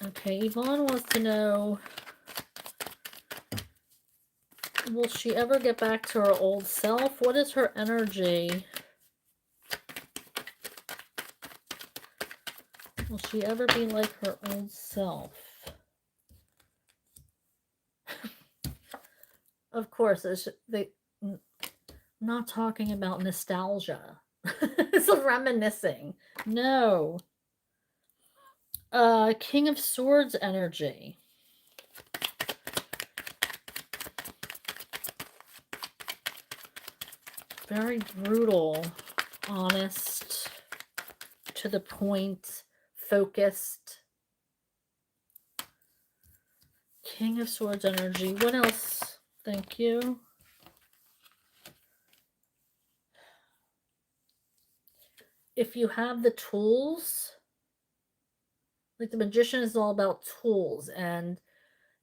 Okay, Yvonne wants to know, will she ever get back to her old self? What is her energy? Will she ever be like her old self? Of course, I'm not talking about nostalgia. It's reminiscing. No. King of Swords energy. Very brutal, honest, to the point, focused. King of Swords energy. What else? Thank you. If you have the tools, like the Magician is all about tools and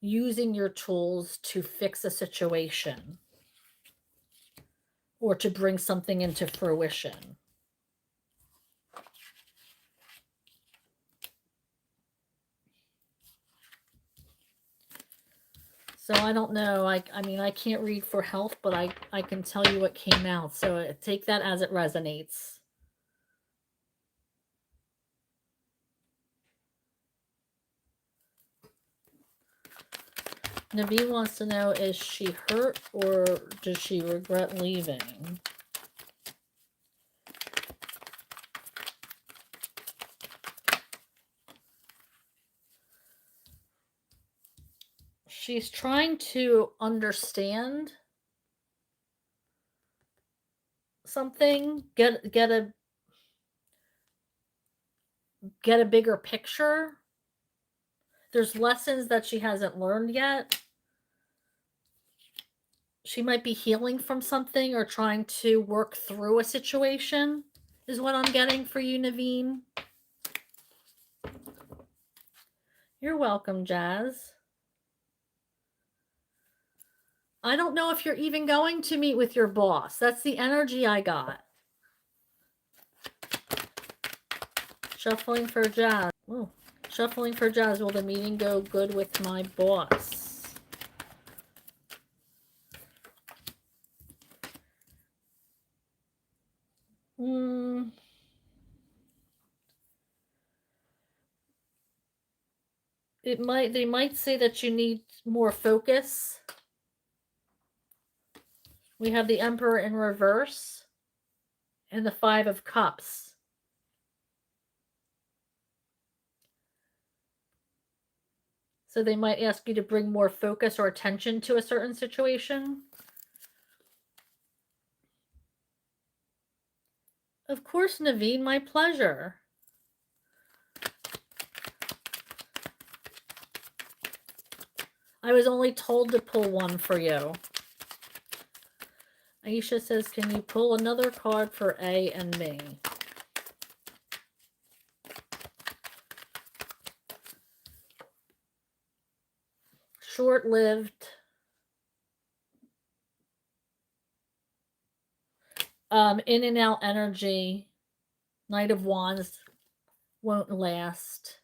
using your tools to fix a situation or to bring something into fruition. So I don't know. I mean, I can't read for health, but I can tell you what came out. So take that as it resonates. Naveen wants to know, is she hurt or does she regret leaving? She's trying to understand something, get a bigger picture. There's lessons that she hasn't learned yet. She might be healing from something or trying to work through a situation, is what I'm getting for you, Naveen. You're welcome, Jazz. I don't know if you're even going to meet with your boss. That's the energy I got. Shuffling for Jazz. Ooh. Shuffling for Jazz. Will the meeting go good with my boss? They might say that you need more focus. We have the Emperor in reverse and the Five of Cups. So they might ask you to bring more focus or attention to a certain situation. Of course, Naveen, my pleasure. I was only told to pull one for you. Aisha says, can you pull another card for A and me? Short-lived. In and out energy. Knight of Wands won't last.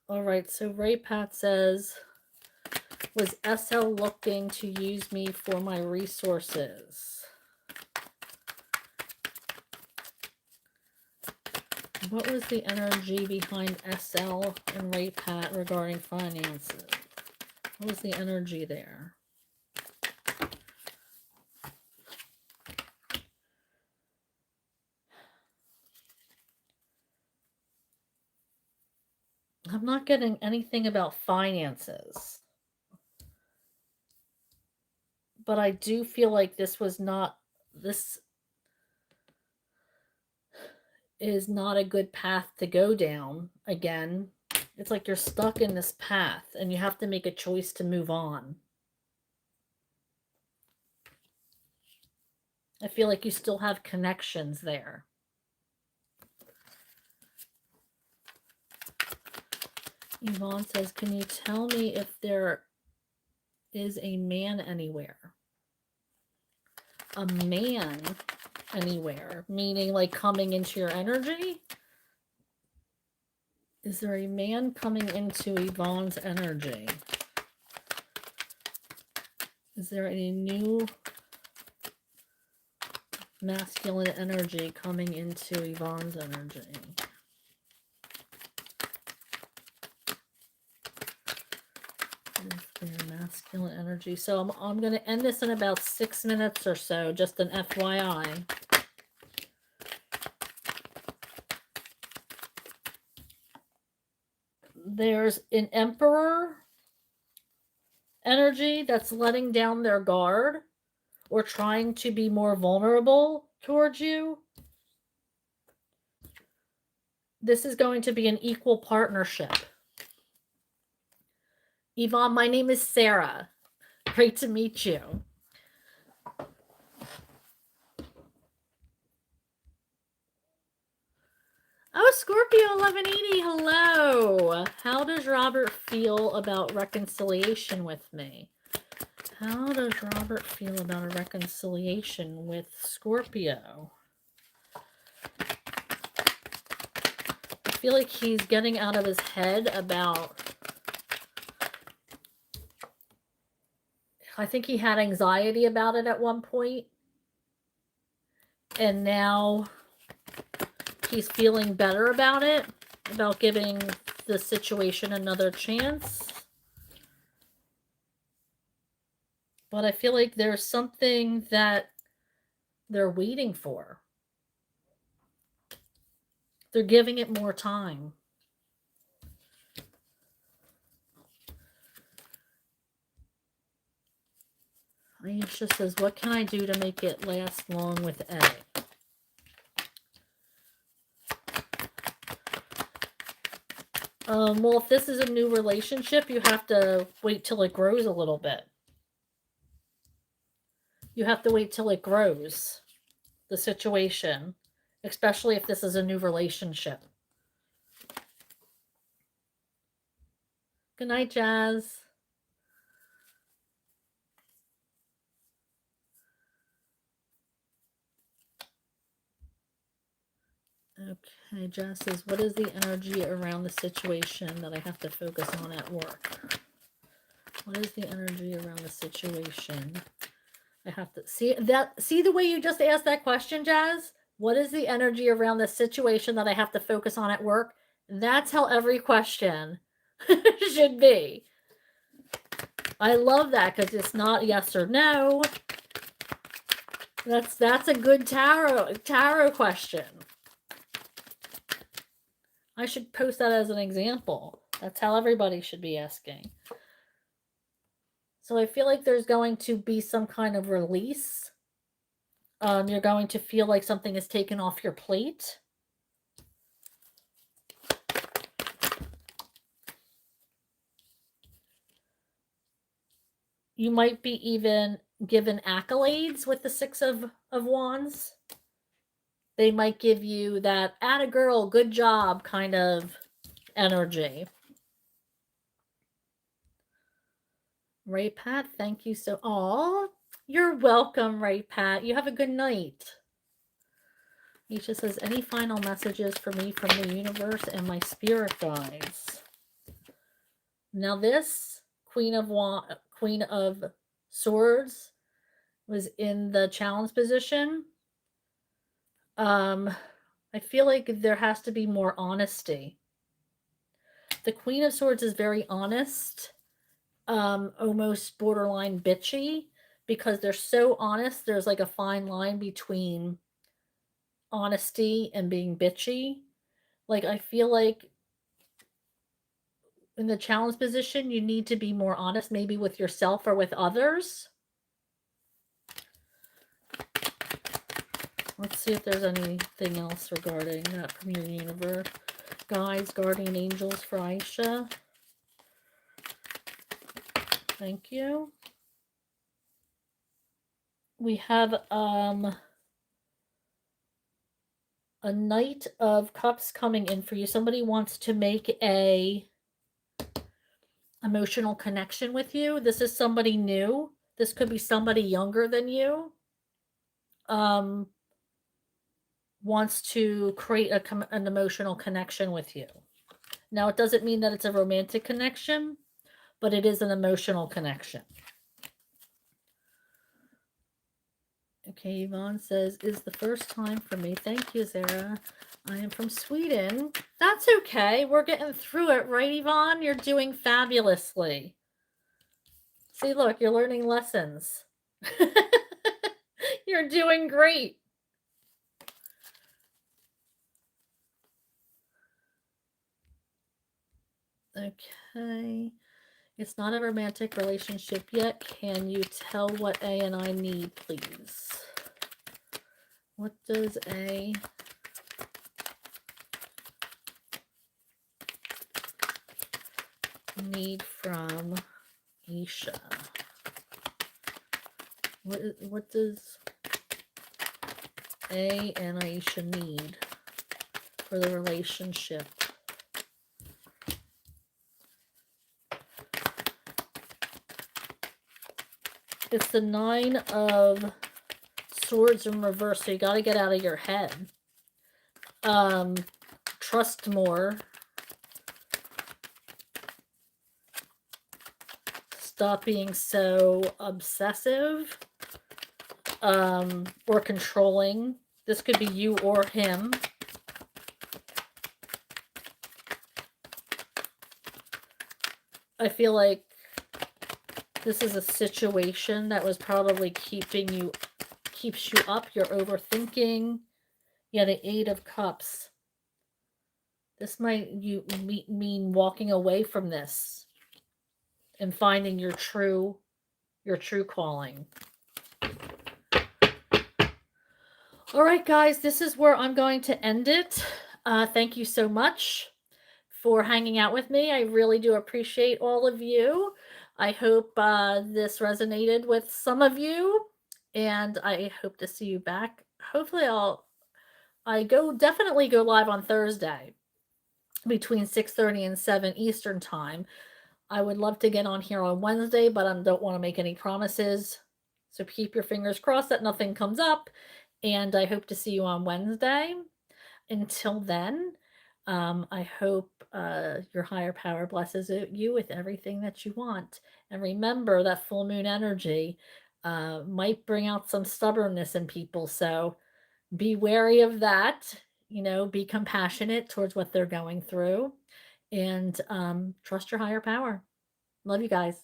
All right, so Ray Pat says, was SL looking to use me for my resources? What was the energy behind SL and Ray Pat regarding finances? What was the energy there? I'm not getting anything about finances. But I do feel like this is not a good path to go down again. It's like you're stuck in this path and you have to make a choice to move on. I feel like you still have connections there. Yvonne says, can you tell me if there is a man anywhere? A man anywhere, meaning like coming into your energy? Is there a man coming into Yvonne's energy? Is there any new masculine energy coming into Yvonne's energy? Their masculine energy. So I'm going to end this in about 6 minutes or so, just an FYI. There's an Emperor energy that's letting down their guard or trying to be more vulnerable towards you. This is going to be an equal partnership. Yvonne, my name is Sarah. Great to meet you. Oh, Scorpio 1180, hello. How does Robert feel about reconciliation with me? How does Robert feel about a reconciliation with Scorpio? I feel like he's getting out of his head about, I think he had anxiety about it at one point, and now he's feeling better about it, about giving the situation another chance. But I feel like there's something that they're waiting for. They're giving it more time. Aisha says, what can I do to make it last long with A? Well, if this is a new relationship, you have to wait till it grows a little bit. You have to wait till it grows, the situation, especially if this is a new relationship. Good night, Jazz. Okay, Jazz says, what is the energy around the situation that I have to focus on at work? What is the energy around the situation? I have to see the way you just asked that question, Jazz? What is the energy around the situation that I have to focus on at work? That's how every question should be. I love that because it's not yes or no. That's a good tarot question. I should post that as an example. That's how everybody should be asking. So I feel like there's going to be some kind of release. You're going to feel like something is taken off your plate. You might be even given accolades with the Six of Wands. They might give you that "atta girl, good job" kind of energy. Ray Pat, thank you so. Aw, you're welcome, Ray Pat. You have a good night. Nisha says, any final messages for me from the universe and my spirit guides? Now this Queen of Swords was in the challenge position. I feel like there has to be more honesty. The Queen of Swords is very honest, almost borderline bitchy, because they're so honest. There's like a fine line between honesty and being bitchy. Like, I feel like in the challenge position, you need to be more honest, maybe with yourself or with others. Let's see if there's anything else regarding that from your universe. Guides, guardian angels for Aisha. Thank you. We have a Knight of Cups coming in for you. Somebody wants to make a emotional connection with you. This is somebody new. This could be somebody younger than you. Wants to create an emotional connection with you. Now, it doesn't mean that it's a romantic connection, but it is an emotional connection. Okay, Yvonne says, is the first time for me. Thank you, Zara. I am from Sweden. That's okay. We're getting through it, right, Yvonne? You're doing fabulously. See, look, you're learning lessons. You're doing great. Okay. It's not a romantic relationship yet. Can you tell what A and I need, please? What does A need from Aisha? What does A and Aisha need for the relationship? It's the 9 of Swords in reverse, so you got to get out of your head. trust more. Stop being so obsessive or controlling. This could be you or him. I feel like this is a situation that was probably keeps you up. You're overthinking. Yeah, the Eight of Cups. This might mean walking away from this and finding your true calling. All right, guys, this is where I'm going to end it. Thank you so much for hanging out with me. I really do appreciate all of you. I hope this resonated with some of you, and I hope to see you back. Hopefully, definitely go live on Thursday between 6:30 and 7 Eastern time. I would love to get on here on Wednesday, but I don't want to make any promises. So keep your fingers crossed that nothing comes up, and I hope to see you on Wednesday. Until then, I hope your higher power blesses you with everything that you want. And remember that full moon energy might bring out some stubbornness in people. So be wary of that. Be compassionate towards what they're going through, and trust your higher power. Love you guys.